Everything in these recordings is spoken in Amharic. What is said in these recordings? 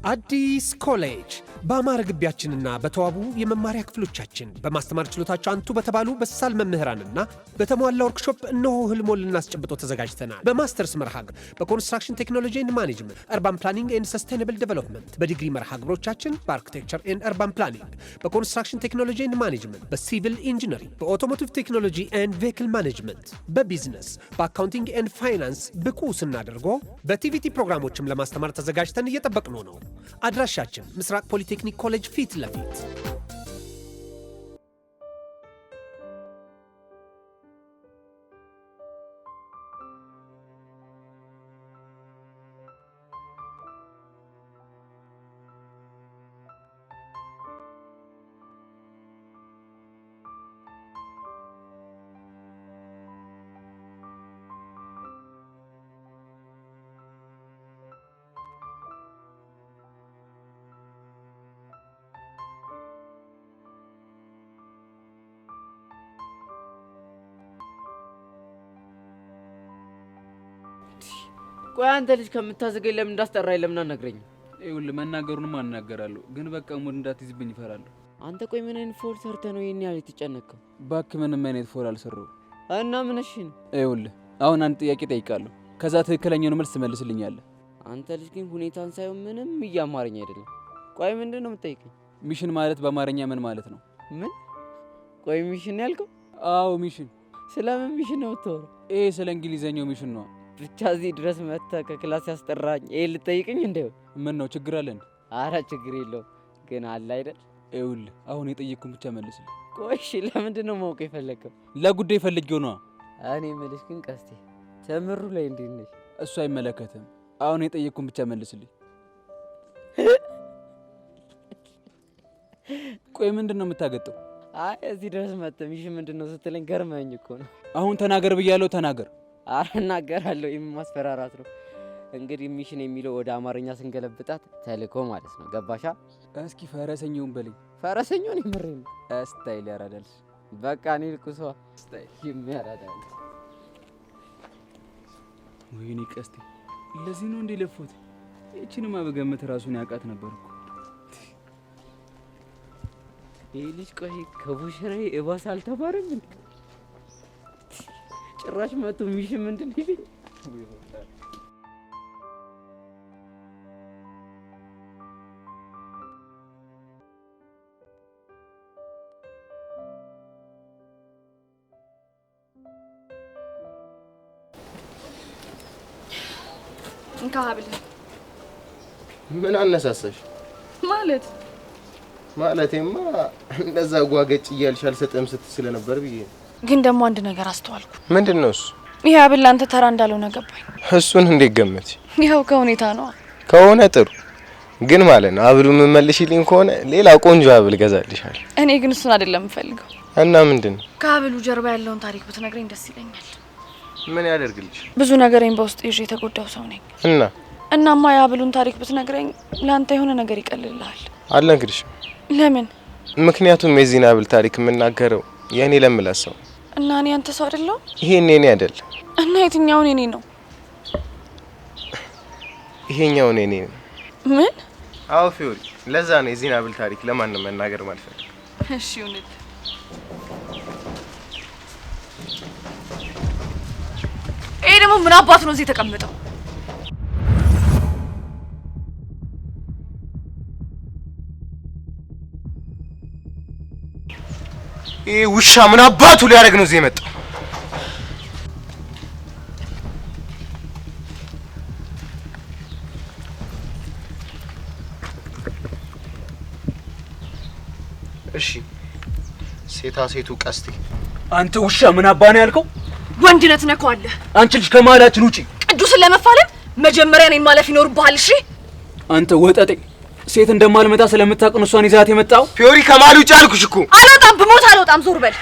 አዲስ ኮሌጅ በአማረ ግቢያችንና በተዋቡ የመማሪያ ክፍሎቻችን በማስተማር ችሎታቸው አንቱ በተባሉ በሳል መምህራንና በተሟላ ወርክሾፕ እነሆ ህልሞን ልናስጨብጦ ተዘጋጅተናል። በማስተርስ መርሃ ግብር በኮንስትራክሽን ቴክኖሎጂ ኤንድ ማኔጅመንት፣ አርባን ፕላኒንግ ኤንድ ሰስቴይነብል ዴቨሎፕመንት፣ በዲግሪ መርሃ ግብሮቻችን በአርኪቴክቸር ኤንድ አርባን ፕላኒንግ፣ በኮንስትራክሽን ቴክኖሎጂ ኤንድ ማኔጅመንት፣ በሲቪል ኢንጂነሪንግ፣ በኦቶሞቲቭ ቴክኖሎጂ ኤንድ ቬሂክል ማኔጅመንት፣ በቢዝነስ፣ በአካውንቲንግ ኤንድ ፋይናንስ ብቁ ስናደርጎ በቲቪቲ ፕሮግራሞችም ለማስተማር ተዘጋጅተን እየጠበቅነው ነው። አድራሻችን ምስራቅ ፖሊቴክኒክ ኮሌጅ ፊት ለፊት። ቆይ አንተ ልጅ ከምታዘገይ ለምን እንዳስጠራኝ ለምን አናግረኝ? ይኸውልህ መናገሩንም አናገራለሁ ግን በቃ ሙድ እንዳትይዝብኝ እፈራለሁ። አንተ ቆይ ምን አይነት ፎል ሰርተህ ነው ይሄን ያህል የተጨነቀው? እባክህ ምንም አይነት ፎል አልሰራሁም። እና ምን እሺ ነው? ይኸውልህ አሁን አንድ ጥያቄ ጠይቃለሁ ከዛ ትክክለኛውን መልስ ትመልስልኛለህ። አንተ ልጅ ግን ሁኔታን ሳይሆን ምንም እያማረኝ አይደለም። ቆይ ምንድነው የምትጠይቀኝ? ሚሽን ማለት በአማርኛ ምን ማለት ነው? ምን? ቆይ ሚሽን ያልከው? አዎ ሚሽን። ስለምን ሚሽን ነው የምታወራው? ይሄ ስለ እንግሊዘኛው ሚሽን ነው። ብቻ እዚህ ድረስ መጥተህ ከክላስ ያስጠራኝ ይሄ ልጠይቅኝ እንደው? ምን ነው ችግር አለ እንዴ? አረ ችግር የለውም ግን አለ አይደል? ይኸውልህ አሁን የጠየቅኩን ብቻ መልስልኝ። ቆይ እሺ ለምንድን ነው ማወቅ የፈለከው? ለጉዳይ ፈልጌው ነው። እኔ የምልሽ ግን ቀስቴ ተምሩ ላይ እንዴት ነሽ? እሱ አይመለከትም። አሁን የጠየቅኩን ብቻ መልስልኝ። ቆይ ምንድን ነው የምታገጠው? አይ እዚህ ድረስ መጥተህ ሚሽን ምንድን ነው ስትለኝ ገርመኝ እኮ ነው። አሁን ተናገር ብያለሁ ተናገር። አረ እናገራለሁ። ይሄም ማስፈራራት ነው። እንግዲህ ሚሽን የሚለው ወደ አማርኛ ስንገለብጣት ተልእኮ ማለት ነው። ገባሻ? እስኪ ፈረሰኛውን በለኝ። ፈረሰኛውን ይምረኝ ስታይል ያራዳል። በቃ እኔ ልቁሷ ስታይል የሚያራዳል። ወይኔ ቀስቴ ለዚህ ነው እንዴ ለፎት? እቺንማ በገመት ራሱን ያውቃት ነበርኩ። ይሄ ልጅ ቆይ ከቡሽራዬ እባስ አልተባረም እንዴ? ጭራሽ መቶ ሚሽን ምንድን ነው ይለኝ? እንካብል ምን አነሳሳሽ? ማለቴማ እንደዛ ጓገጭ እያልሽ አልሰጠም ስትስለ ነበር ብዬ። ግን ደግሞ አንድ ነገር አስተዋልኩ። ምንድነው እሱ? ይሄ አብል አንተ ተራ እንዳልሆነ ገባኝ። እሱን እንዴት ገመት? ይሄው ከሁኔታ ነው። ከሆነ ጥሩ ግን ማለት ነው አብሉ መመልሽልኝ ከሆነ ሌላ ቆንጆ አብል ገዛልሻል። እኔ ግን እሱን አይደለም የምፈልገው። እና ምንድነው? ከአብሉ ጀርባ ያለውን ታሪክ ብትነግረኝ ደስ ይለኛል። ምን ያደርግልሽ? ብዙ ነገሬን በውስጥ ይዤ የተጎዳው ሰው ነኝ። እናማ የአብሉን ታሪክ ብትነግረኝ ለአንተ የሆነ ነገር ይቀልልሃል። አልነግርሽ። ለምን? ምክንያቱም የዚህን አብል ታሪክ የምናገረው የኔ ለምላሰው እና እኔ አንተ ሰው አይደለም። ይሄን የኔ አይደል። እና የትኛውን የኔ ነው? ይሄኛው የኔ ነው። ምን? አዎ ፊዮሪ፣ ለዛ ነው የዚህን አብል ታሪክ ለማንም መናገር ማለት። እሺ ይሁንልህ። ይሄ ደግሞ ምን አባቱ ነው እዚህ ተቀምጠው? ይሄ ውሻ ምን አባቱ ሊያደርግ ነው እዚህ የመጣው? እሺ ሴታ ሴቱ ቀስቴ። አንተ ውሻ ምን አባ ነው ያልከው? ወንድነት ነካዋለህ። አንቺ ልጅ ከማላችን ውጪ። ቅዱስን ለመፋለም መጀመሪያ እኔን ማለፍ ይኖርብሃል። እሺ አንተ ወጣጤ ሴት እንደማልመጣ ስለምታውቅ ነው እሷን ይዛት የመጣው። ፊዮሪ ከማል ውጪ አልኩሽ እኮ። አልወጣም፣ ብሞት አልወጣም። ዞር በል።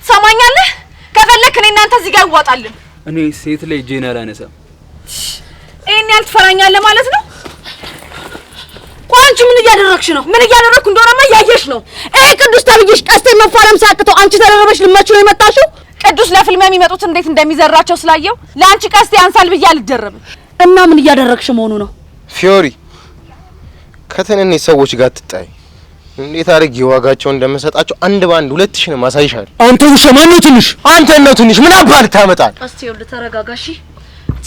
ሰማኛለህ? ከፈለክ እኔ እናንተ እዚህ ጋር ይዋጣልን። እኔ ሴት ላይ ጄና አላነሳም። እኔን ያልትፈራኛለህ ማለት ነው? ቆይ አንቺ ምን እያደረግሽ ነው? ምን እያደረግኩ እንደሆነማ ያየሽ ነው። ይሄ ቅዱስ ተብዬሽ ቀስቴ መፋለም ሲያቅተው አንቺ ተደረበሽ ልመች ነው የመጣሽው? ቅዱስ ለፍልሚያ የሚመጡት እንዴት እንደሚዘራቸው ስላየው ለአንቺ ቀስቴ ያንሳል ብዬ አልደረብም። እና ምን እያደረግሽ መሆኑ ነው? ፊዮሪ ከትንንሽ ሰዎች ጋር ትጣይ። እንዴት አድርጌ ዋጋቸው እንደምሰጣቸው አንድ ባንድ 2000 ነው ማሳይሻል። አንተ ውሻ ማን ነው ትንሽ? አንተ ነው ትንሽ። ምን አባል ታመጣል? እስቲ ይኸውልህ ተረጋጋሽ።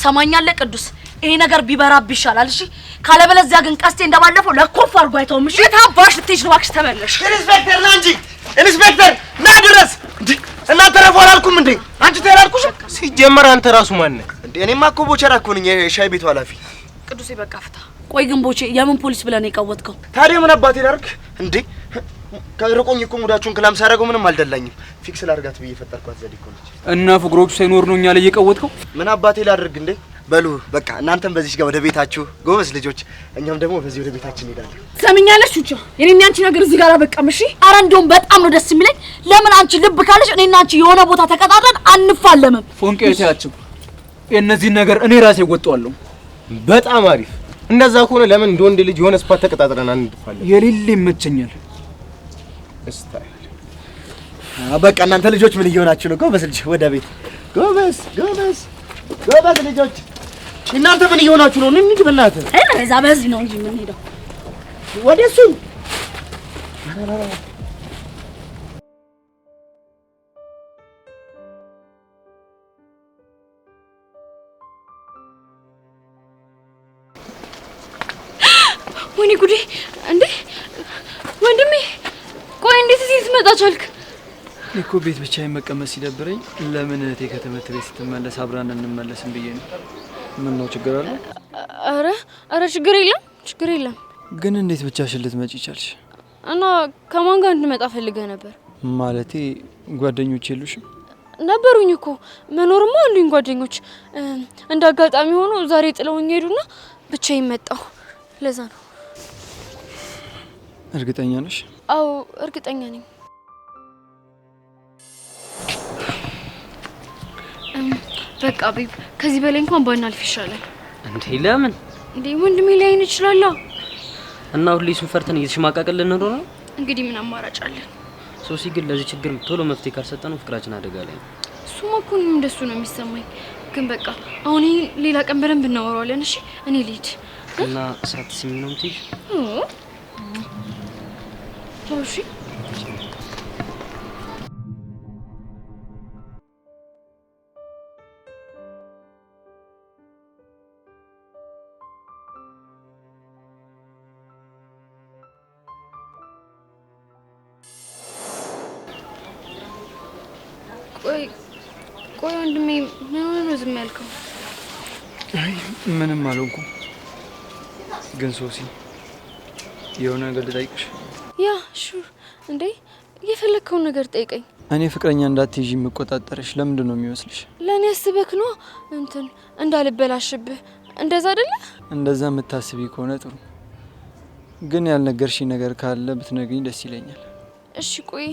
ሰማኛለህ ቅዱስ፣ ይሄ ነገር ቢበራብ ይሻላል። እሺ ካለበለዚያ ግን ቀስቴ እንደባለፈው ለኮፍ አድርጎ አይተውም። እሺ ታባሽ ልትይሽ ነው? እባክሽ ተመለሽ። ኢንስፔክተር ና እንጂ ኢንስፔክተር ና ድረስ። እናንተ ረፉ አላልኩም እንዴ? አንቺ ተላልኩሽ። ሲጀመር አንተ ራሱ ማን ነህ እንዴ? እኔማ እኮ ቦቸራ እኮ ነኝ፣ የሻይ ቤቱ ኃላፊ። ቅዱሴ በቃ ፍታ። ቆይ ግን ቦቼ የምን ፖሊስ ብለህ ነው የቀወጥከው? ታዲያ ምን አባቴ ላድርግ እንዴ? ከርቆኝ እኮ ሙዳችሁን ክላም ሳደርገው ምንም አልደላኝም። ፊክስ ላድርጋት ብዬ ፈጠርኳት ዘዴ እኮ ነች። እና ፍቅሮቹ ሳይኖር ነው እኛ ላይ የቀወጥከው? ምን አባቴ ላድርግ እንዴ? በሉ በቃ እናንተም በዚህ ጋር ወደ ቤታችሁ ጎበዝ ልጆች፣ እኛም ደግሞ በዚህ ወደ ቤታችን እንሄዳለን። ሰምኛለሽ ቹቻ፣ የኔና አንቺ ነገር እዚህ ጋር አበቃም። እሺ ኧረ እንደውም በጣም ነው ደስ የሚለኝ። ለምን አንቺ ልብ ካለሽ እኔና አንቺ የሆነ ቦታ ተቀጣጥረን አንፋለምም? ፎንቄታችሁ የእነዚህን ነገር እኔ ራሴ እወጣዋለሁ። በጣም አሪፍ። እንደዛ ከሆነ ለምን እንደ ወንድ ልጅ የሆነ ስፓት ተቀጣጥረን አንፋለን? የሌለ ይመቸኛል። እስታይ በቃ እናንተ ልጆች ምን እየሆናችሁ ነው? ጎበዝ ልጅ ወደ ቤት ጎበዝ ጎበዝ ጎበዝ ልጆች። እናንተ ምን እየሆናችሁ ነው? እንሂድ በእናትህ። እዛ በዚህ ነው እንጂ ምን ሄደው ወደሱ ወይኔ ጉዴ! እንዴ ወንድሜ፣ ቆይ እንዴት እዚህ ትመጣ ቻልክ? እኮ ቤት ብቻዬን መቀመጥ ሲደብረኝ ለምን እህቴ ከትምህርት ቤት ስትመለስ አብራን እንመለስም ብዬ ነው። ምን ነው ችግር አለ? አረ ችግር የለም። ግን እንዴት ብቻሽን ልትመጪ ቻልሽ? እና ከማን ጋር እንድመጣ ፈልገህ ነበር? ማለቴ ጓደኞች የሉሽም? ነበሩኝ እኮ መኖርማ አሉኝ ጓደኞች። እንደ አጋጣሚ ሆኖ ዛሬ ጥለውኝ ሄዱና ብቻዬን መጣሁ። ለዛ ነው። እርግጠኛ ነሽ? አዎ እርግጠኛ ነኝ። በቃ ቤብ፣ ከዚህ በላይ እንኳን ባናልፍ ይሻላል። እንዴ ለምን? እንዴ ወንድሜ ላይን ይችላል እና ሁሌ እሱን ፈርተን እየተሽማቃቀልን ነው ነው? እንግዲህ ምን አማራጭ አለን? ሶሲ ግን ለዚህ ችግር ቶሎ መፍትሄ ካልሰጠነው ፍቅራችን አደጋ ላይ ነው። እሱማ እኮ እኔም እንደሱ ነው የሚሰማኝ። ግን በቃ አሁን ይሄ ሌላ ቀን በደንብ እናወራዋለን። እሺ እኔ ልሂድ እና ሳትስሚ ነው የምትይዥ? እሺ ቆይ ወንድሜ ምን ሆነ ነው ዝም ያልከው? አይ ምንም አልሆንኩም። ግን ሶሲ የሆነ ነገር ልጠይቅሽ። ያ ሹር። እንዴ የፈለከውን ነገር ጠይቀኝ። እኔ ፍቅረኛ እንዳትይዥ የምቆጣጠርሽ ለምንድን ነው የሚመስልሽ? ለኔ አስበክ ነው እንዳልበላሽብህ። እንደዛ አይደለ? እንደዛ የምታስቢ ከሆነ ጥሩ። ግን ያልነገርሽኝ ነገር ካለ ብትነግሪኝ ደስ ይለኛል። እሺ ቆይ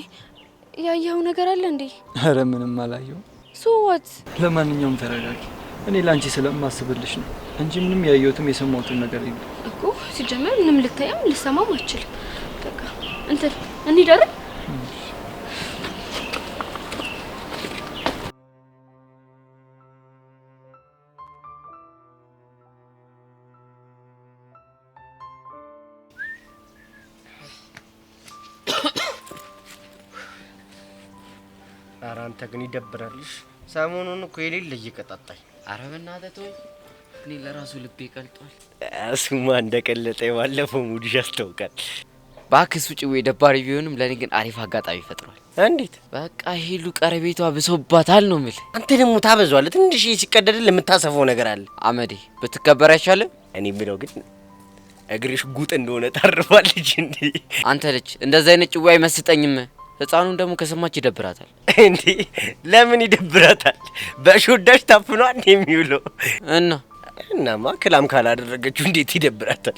ያየኸው ነገር አለ እንዴ? አረ ምንም አላየሁም። ሶዋት። ለማንኛውም ተረጋጊ። እኔ ላንቺ ስለማስብልሽ ነው እንጂ ምንም ያየሁትም የሰማሁትም ነገር የለም እኮ። ሲጀመር ምንም ልታየም ልሰማም አልችልም። በቃ እንትን እንሂድ አይደል? ኧረ አንተ ግን ይደብራልሽ። ሰሞኑን እኮ የሌለ እየቀጣጣኝ። ኧረ በእናትህ ተወኝ። እኔ ለራሱ ልቤ ቀልጧል። እሱማ እንደቀለጠ ባለፈው ሙድሽ ያስታውቃል። ባክስ ውጭ ወይ ደባሪ ቢሆንም ለኔ ግን አሪፍ አጋጣሚ ፈጥሯል። እንዴት? በቃ ሄሉ ቀረቤቷ ብሶባታል ነው የምልህ። አንተ ደግሞ ታበዛዋለህ። ትንሽ ሲቀደድልህ የምታሰፈው ነገር አለ። አመዴ ብትከበር አይቻልም? እኔ የምለው ግን እግርሽ ጉጥ እንደሆነ ታርፋለች እንዴ? አንተ ልጅ እንደዛ አይነት ጭዌ አይመስጠኝም። ህፃኑን ደግሞ ከሰማች ይደብራታል። እንዴ ለምን ይደብራታል? በሾዳሽ ታፍኗል የሚውለው እናማ ክላም ካላደረገችው እንዴት ይደብራታል?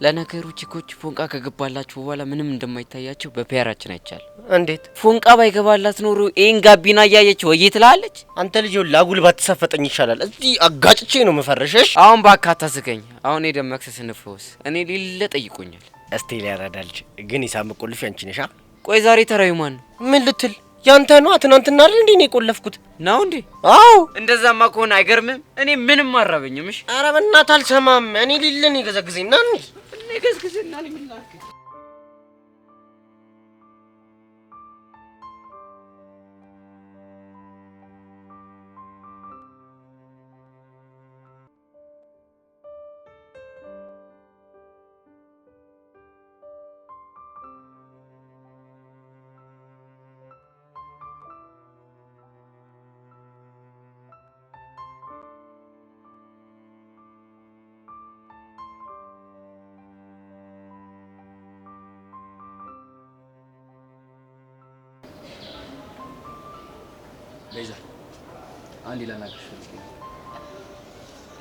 ለነገሩ ቺኮች ፎንቃ ከገባላችሁ በኋላ ምንም እንደማይታያቸው በፒያራችን አይቻል። እንዴት? ፎንቃ ባይገባላት ኖሮ ኤን ጋቢና እያየች ወይ ትላለች። አንተ ልጅ ላጉል ባትሰፈጠኝ ይሻላል። እዚህ አጋጭቼ ነው መፈረሸሽ። አሁን ባካታ ስከኝ። አሁን ሄደን መክሰስ እንፈወስ። እኔ ሌለ ጠይቆኛል። እስቲ ሊያራዳልች ግን ሂሳብ ቆልፍ ያንቺ ነሽ። ቆይ ዛሬ ተራዩ ማን ነው? ምን ልትል? ያንተ ነው። ትናንትና አይደል እንዴ ነው የቆለፍኩት? ነው እንዴ? አዎ። እንደዛማ ከሆነ አይገርምም። እኔ ምንም አራበኝም። እሺ ኧረ በእናትህ አልሰማም። እኔ ሊለን ይገዘግዘኝና ነገስክስና ለምናክ ቤዛ አንድ ላናግርሽ ፈልጌ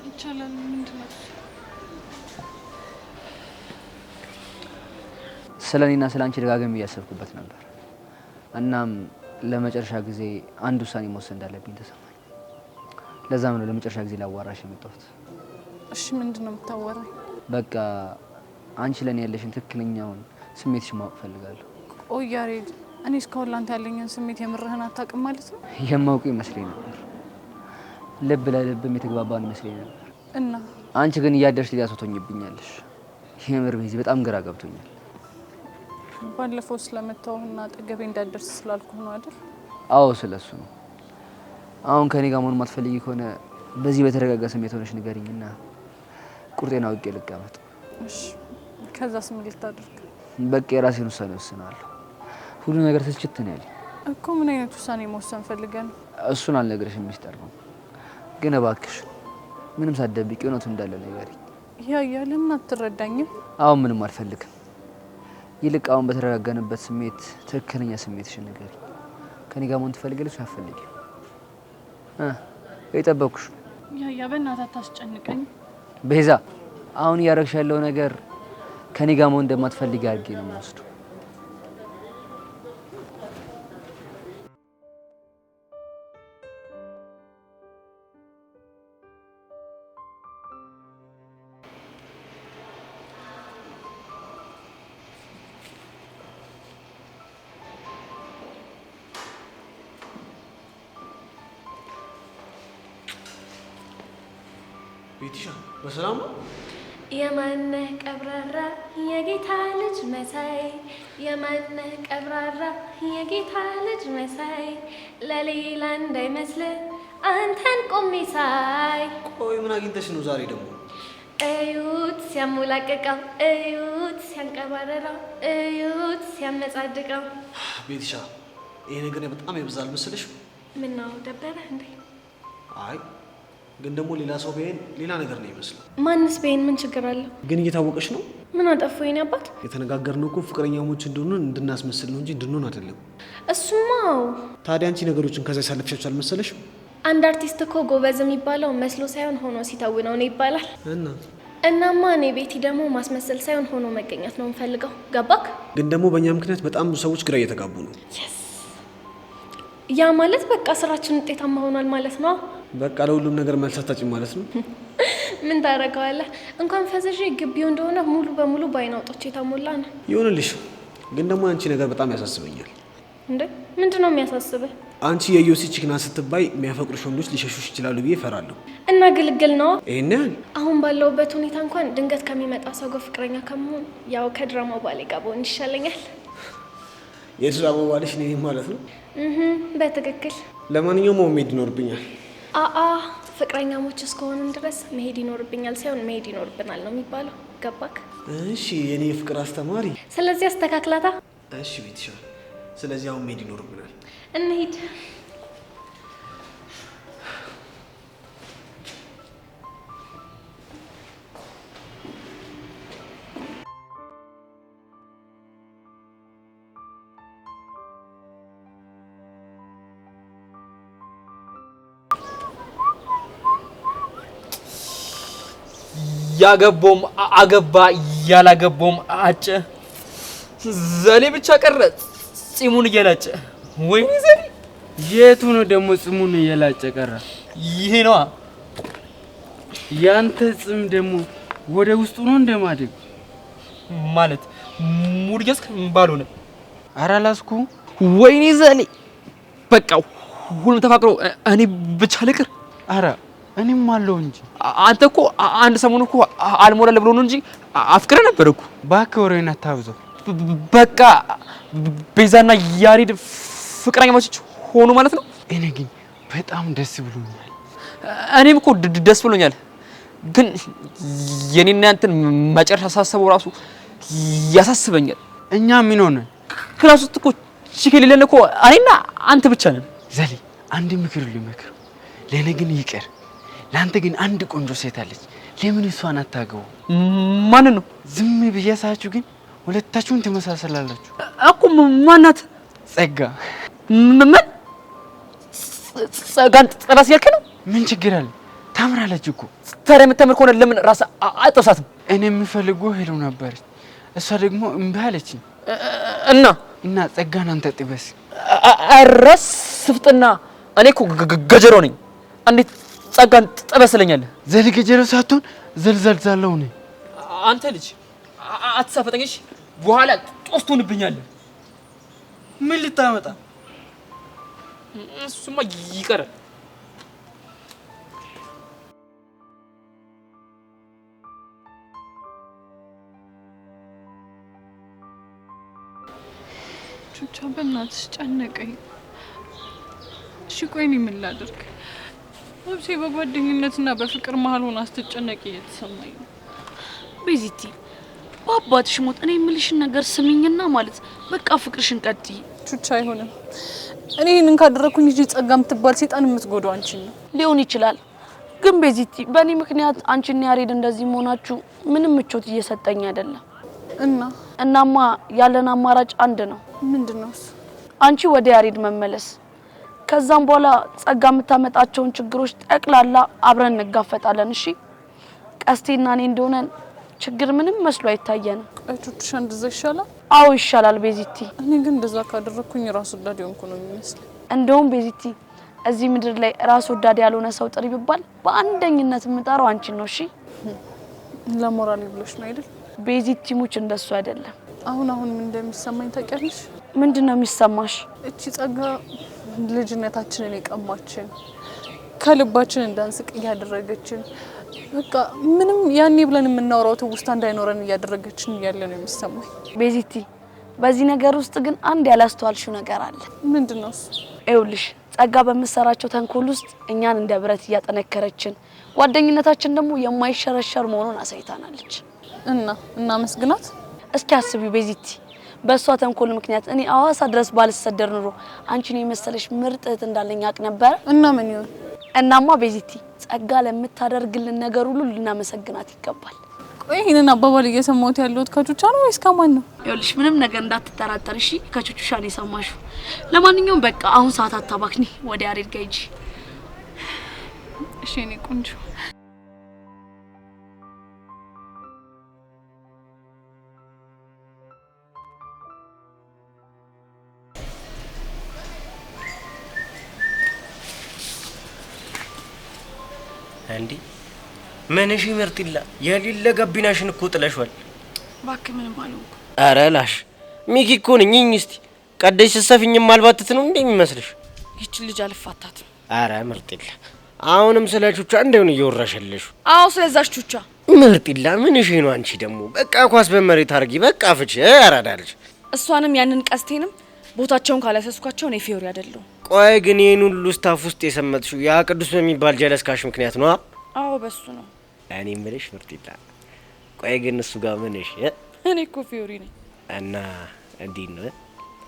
ይቻላል። ምንድነው? ስለኔና ስላንቺ ደጋግሜ እያሰብኩበት ነበር። እናም ለመጨረሻ ጊዜ አንድ ውሳኔ መወሰን እንዳለብኝ ተሰማኝ። ለዛም ነው ለመጨረሻ ጊዜ ላዋራሽ የመጣሁት። እሺ ምንድነው የምታወራኝ? በቃ አንቺ ለኔ ያለሽን ትክክለኛውን ስሜትሽ ማወቅ ፈልጋለሁ። ቆይ ያሬድ፣ እኔ እስካሁን ላንተ ያለኝን ስሜት የምርህን አታውቅም ማለት ነው? የማውቅ ይመስለኝ ነበር። ልብ ለልብም የተግባባን ይመስለኝ ነበር። እና አንቺ ግን እያደርሽ ሌላ ሰው ትሆኚብኛለሽ። የምር ቤዚ በጣም ግራ ገብቶኛል። ባለፈው ስለመታውና አጠገቤ እንዳደርስ ስላልኩ ነው አይደል? አዎ ስለሱ ነው። አሁን ከኔ ጋር መሆን ማትፈልጊ ከሆነ በዚህ በተረጋጋ ስሜት ሆነሽ ንገሪኝና ቁርጤን አውቄ ልቀመጥ። እሺ ከዛስ ምን ልታደርግ? በቃ የራሴን ውሳኔ ወስናለሁ። ሁሉ ነገር ስልችት ነው ያለኝ እኮ። ምን አይነት ውሳኔ መወሰን ፈልገን? እሱን አልነግርሽም፣ ሚስጥር ነው። ግን እባክሽ ምንም ሳትደብቂ እውነቱን እንዳለ ንገሪኝ። ያ ለምን አትረዳኝም? አሁን ምንም አልፈልግም። ይልቅ አሁን በተረጋጋንበት ስሜት ትክክለኛ ስሜትሽን ንገሪኝ። ከኔ ጋር መሆን ትፈልጊያለሽ አትፈልጊም? የጠበኩሽ ያ በእናትህ አታስጨንቀኝ ቤዛ። አሁን እያደረግሽ ያለው ነገር ከኔ ጋር መሆን እንደማትፈልጊ አድርጌ ነው የምወስደው። ቤቲሻ በሰላም ነው? የማነህ ቀብራራ የጌታ ልጅ መሳይ፣ የማነህ ቀብራራ የጌታ ልጅ መሳይ፣ ለሌላ እንዳይመስልህ አንተን ቆሜ ሳይ። ቆይ ምን አግኝተሽ ነው ዛሬ ደግሞ? እዩት ሲያሞላቅቀው፣ እዩት ሲያንቀባረረው፣ እዩት ሲያመጻድቀው። ቤቲሻ ይሄ ነገር በጣም ይብዛል መስልሽ? ምን ነው ደበረህ እንዴ? አይ ግን ደግሞ ሌላ ሰው ቢሄን ሌላ ነገር ነው ይመስላል። ማንስ ቢሄን ምን ችግር አለው? ግን እየታወቀሽ ነው። ምን አጠፉ የኔ አባት? የተነጋገርነው እኮ ፍቅረኛሞች እንደሆነ እንድናስመስል ነው እንጂ እንድንሆን አይደለም። እሱማው ታዲያ አንቺ ነገሮችን ከዛ ያሳለፍሻቸው አልመሰለሽም? አንድ አርቲስት እኮ ጎበዝ የሚባለው መስሎ ሳይሆን ሆኖ ሲተውነው ነው ይባላል። እናማ እኔ ቤቲ ደግሞ ማስመሰል ሳይሆን ሆኖ መገኘት ነው የምፈልገው። ገባክ? ግን ደግሞ በእኛ ምክንያት በጣም ብዙ ሰዎች ግራ እየተጋቡ ነው። ያ ማለት በቃ ስራችን ውጤታማ ሆኗል ማለት ነው። በቃ ለሁሉም ነገር መልስ አታጭም ማለት ነው። ምን ታደርገዋለህ? እንኳን ፈዘሽ ግቢው እንደሆነ ሙሉ በሙሉ በአይን አውጦች የተሞላ ነው። ይሁንልሽ። ግን ደግሞ አንቺ ነገር በጣም ያሳስበኛል። እንዴ ምንድን ነው የሚያሳስብህ? አንቺ የዮሲ ቺክና ስትባይ የሚያፈቅሩሽ ወንዶች ሊሸሹሽ ይችላሉ ብዬ እፈራለሁ። እና ግልግል ነው ይሄን ያህል አሁን ባለውበት ሁኔታ እንኳን ድንገት ከሚመጣ ሰው ጋር ፍቅረኛ ከመሆን ያው ከድራማው ባሌ ጋር ብሆን ይሻለኛል። የድራማው ባልሽ እኔ ማለት ነው? በትክክል። ለማንኛውም መሄድ ይኖርብኛል። ፍቅረኛሞች እስከሆንን ድረስ መሄድ ይኖርብኛል ሳይሆን መሄድ ይኖርብናል ነው የሚባለው። ገባክ? እሺ የኔ ፍቅር አስተማሪ። ስለዚህ አስተካክላታ። እሺ ቤትሻ፣ ስለዚህ አሁን መሄድ ይኖርብናል። እንሂድ። ያገቦም አገባ ያላገቦም አጨ ዘሌ ብቻ ቀረ ጺሙን እየላጨ። ወይ ዘሌ የቱ ነው ደግሞ ጺሙን እየላጨ ቀረ? ይሄ ነው ያንተ ጺም ደግሞ ወደ ውስጡ ነው እንደማደግ ማለት ሙርጀስ ባልሆነ አራላስኩ። ወይኔ ዘሌ በቃ ሁሉም ተፋቅሮ እኔ ብቻ ልቅር። አረ እኔም አለው እንጂ አንተ እኮ አንድ ሰሞን እኮ አልሞላለ ብሎ ነው እንጂ አፍቅረ ነበር እኮ። እባክህ ወሬን አታብዛው። በቃ ቤዛና ያሬድ ፍቅረኛሞች ሆኑ ማለት ነው። እኔ ግን በጣም ደስ ብሎኛል። እኔም እኮ ደስ ብሎኛል። ግን የኔና ያንተን መጨረሻ ሳስበው ራሱ ያሳስበኛል። እኛ ምን ሆነ? ክላስ ውስጥ እኮ ቺክ የሌለን እኮ እኔና አንተ ብቻ ነን። ዘሌ አንድ ምክር ልመክር። ለኔ ግን ይቀር። ለአንተ ግን አንድ ቆንጆ ሴት አለች። ለምን እሷን አታገቡ? ማን ነው? ዝም ብያሳችሁ ግን ሁለታችሁን ትመሳሰላላችሁ እኮ። ማናት? ጸጋ። ምን ጸጋን ጥራስ ያልከ ነው? ምን ችግር አለ? ታምራለች እኮ። ታዲያ የምታምር ከሆነ ለምን ራስ አጥብሳትም? እኔ የምፈልገው ሄሎ ነበረች፣ እሷ ደግሞ እምቢ አለችኝ። እና ጸጋን አንተ ጥበስ። አረስ ስፍጥና። እኔ እኮ ገጀሮ ነኝ። እንዴት ጸጋን ጥበስለኛለህ? ዘል ገጀሮ ሳትሆን ዘልዘልዛለው ነኝ። አንተ ልጅ አትሳፈጠኝ እሺ። በኋላ ጦስ ትሆንብኛለህ። ምን ልታመጣ? እሱማ ይቀራል። ቹቻ በእናትሽ ጨነቀኝ። እሺ ቆይ እኔ ምን ላድርግ? ነፍሴ በጓደኝነትና በፍቅር መሀል ሆና ስትጨነቅ እየተሰማኝ ነው። ቤዚቲ በአባትሽ ሞት እኔ የምልሽን ነገር ስሚኝና ማለት በቃ ፍቅርሽን ቀጥይ። ቹቻ አይሆንም። እኔ ይሄንን ካደረኩኝ እንጂ ጸጋ የምትባል ሴጣን የምትጎዳው አንቺን ነው። ሊሆን ይችላል ግን ቤዚቲ በእኔ ምክንያት አንቺና ያሬድ እንደዚህ መሆናችሁ ምንም ምቾት እየሰጠኝ አይደለም። እናማ ያለን አማራጭ አንድ ነው። ምንድነው እሱ? አንቺ ወደ ያሬድ መመለስ፣ ከዛም በኋላ ጸጋ የምታመጣቸውን ችግሮች ጠቅላላ አብረን እንጋፈጣለን። እሺ ቀስቴና እኔ እንደሆነ ችግር ምንም መስሎ አይታየንም። ቹቻ እንደዛ ይሻላል? አዎ ይሻላል ቤዚቲ። እኔ ግን እንደዛ ካደረኩኝ ራስ ወዳድ ሆንኩ ነው የሚመስለው። እንደውም ቤዚቲ እዚህ ምድር ላይ ራስ ወዳድ ያልሆነ ሰው ጥሪ ቢባል በአንደኝነት የምጠራው አንቺን ነው። እሺ ለሞራል ብለሽ ነው አይደል? ቤዚቲ ሙች እንደሱ አይደለም። አሁን ምን እንደሚሰማኝ ታውቂያለሽ? ምንድነው የሚሰማሽ? እቺ ጸጋ ልጅነታችንን የቀማችን፣ ከልባችን እንዳንስቅ እያደረገችን፣ በቃ ምንም ያኔ ብለን የምናወራው ትውስታ እንዳይኖረን እያደረገችን እያለ ነው የሚሰማኝ። ቤዚቲ በዚህ ነገር ውስጥ ግን አንድ ያላስተዋልሽው ነገር አለ። ምንድነው እሱ? ይኸውልሽ ጸጋ በመሰራቸው ተንኮል ውስጥ እኛን እንደ ብረት እያጠነከረችን፣ ጓደኝነታችን ደግሞ የማይሸረሸር መሆኑን አሳይታናለች። እና መስግናት። እስኪ አስቢው ቤዚቲ በሷ ተንኮል ምክንያት እኔ አዋሳ ድረስ ባልሰደር ኑሮ አንቺን የመሰለሽ ምርጥ እህት እንዳለኝ አቅ ነበር። እና ምን ይሁን? እናማ ቤዚቲ ጸጋ ለምታደርግልን ነገር ሁሉ ልናመሰግናት ይገባል። ቆይ ይሄንን አባባል እየሰማሁት ያለሁት ከቹቻ ነው ወይስ ከማን ነው? ይኸውልሽ ምንም ነገር እንዳትጠራጠር እሺ። ከቹቻ ነው የሰማሽው። ለማንኛውም በቃ አሁን ሰዓት አታባክኒ፣ ወደ ያሬድ ጋር ሂጂ። እሺ እኔ ቆንጆ። እንዴ ምን እሺ ምርጥላ የሌለ ጋቢናሽን እኮ ጥለሽዋል። እባክህ ምንም አልሆንኩ። አረ ላሽ ሚኪ እኮ ነኝ። እስቲ ቀደሽ ሰፊኝ ማልባትት ነው እንደሚመስልሽ? ይቺ ልጅ አልፋታትም። አረ ምርጥላ አሁንም ስለ ቹቻ እንደውን እየወራሸለሽ? አዎ ስለዛች ቹቻ። ምርጥላ ምን እሺ ነው አንቺ ደግሞ? በቃ ኳስ በመሬት አርጊ በቃ ፍቺ ያራዳልሽ። እሷንም ያንን ቀስቴንም ቦታቸውን ካላሰስኳቸው ነው ፊዮሪ አይደለም። ቆይ ግን ይሄን ሁሉ ስታፍ ውስጥ የሰመጥሽው ያ ቅዱስ በሚባል ጀለስካሽ ምክንያት ነው? አዎ በሱ ነው። እኔ ምልሽ ምርጥላ ቆይ ግን እሱ ጋር ምን እሺ? እኔ እኮ ፊዮሪ ነኝ። እና እንዴት ነው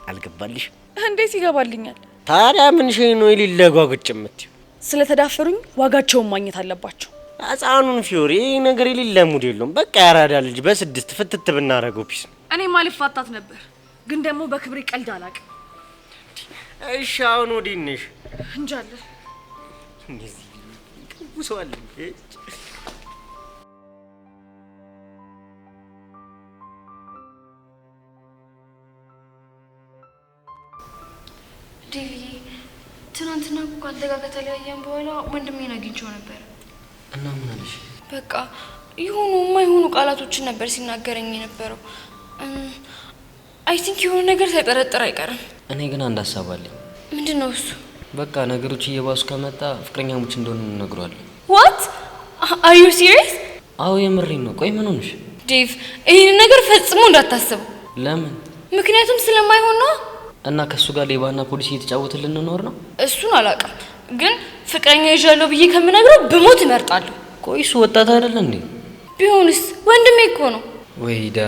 አልገባልሽ? እንዴት ይገባልኛል? ታዲያ ምን ሸይ ነው የሌለ ጓጉጭ የምትይው? ስለተዳፈሩኝ ዋጋቸውን ማግኘት አለባቸው። አጻኑን ፊዮሪ ነገር የሌለ ሙድ የለውም። በቃ ያራዳ ልጅ በስድስት ፍትት ብናረገው ፒስ። እኔ ማልፋታት ነበር ግን ደግሞ በክብሬ ቀልድ አላውቅም። እሺ አሁን ወዲህ ነሽ እንጃለ እንደዚህ ውሰዋል። ዴቪ ትናንትና ካንተ ጋር ከተለያየን በኋላ ወንድሜን አግኝቼው ነበር። እና ምን አለሽ? በቃ የሆኑ የማይሆኑ ቃላቶችን ነበር ሲናገረኝ የነበረው። አይ ቲንክ የሆነ ነገር ሳይጠረጥር አይቀርም። እኔ ግን አንድ ሀሳብ አለኝ። ምንድነው እሱ? በቃ ነገሮች እየባሱ ከመጣ ፍቅረኛሞች እንደሆነ እንነግረዋለን። What? Are you serious? አዎ የምሬን ነው። ቆይ ምን ሆነሽ? ዴቭ ይሄን ነገር ፈጽሞ እንዳታስበው። ለምን? ምክንያቱም ስለማይሆን ነው። እና ከሱ ጋር ሌባና ፖሊስ እየተጫወተልን ልንኖር ነው? እሱን አላውቅም፣ ግን ፍቅረኛ ይዣለሁ ብዬ ከምነግረው ብሞት እመርጣለሁ። ቆይ እሱ ወጣት አይደል እንዴ? ቢሆንስ ወንድሜ እኮ ነው። ወይዳ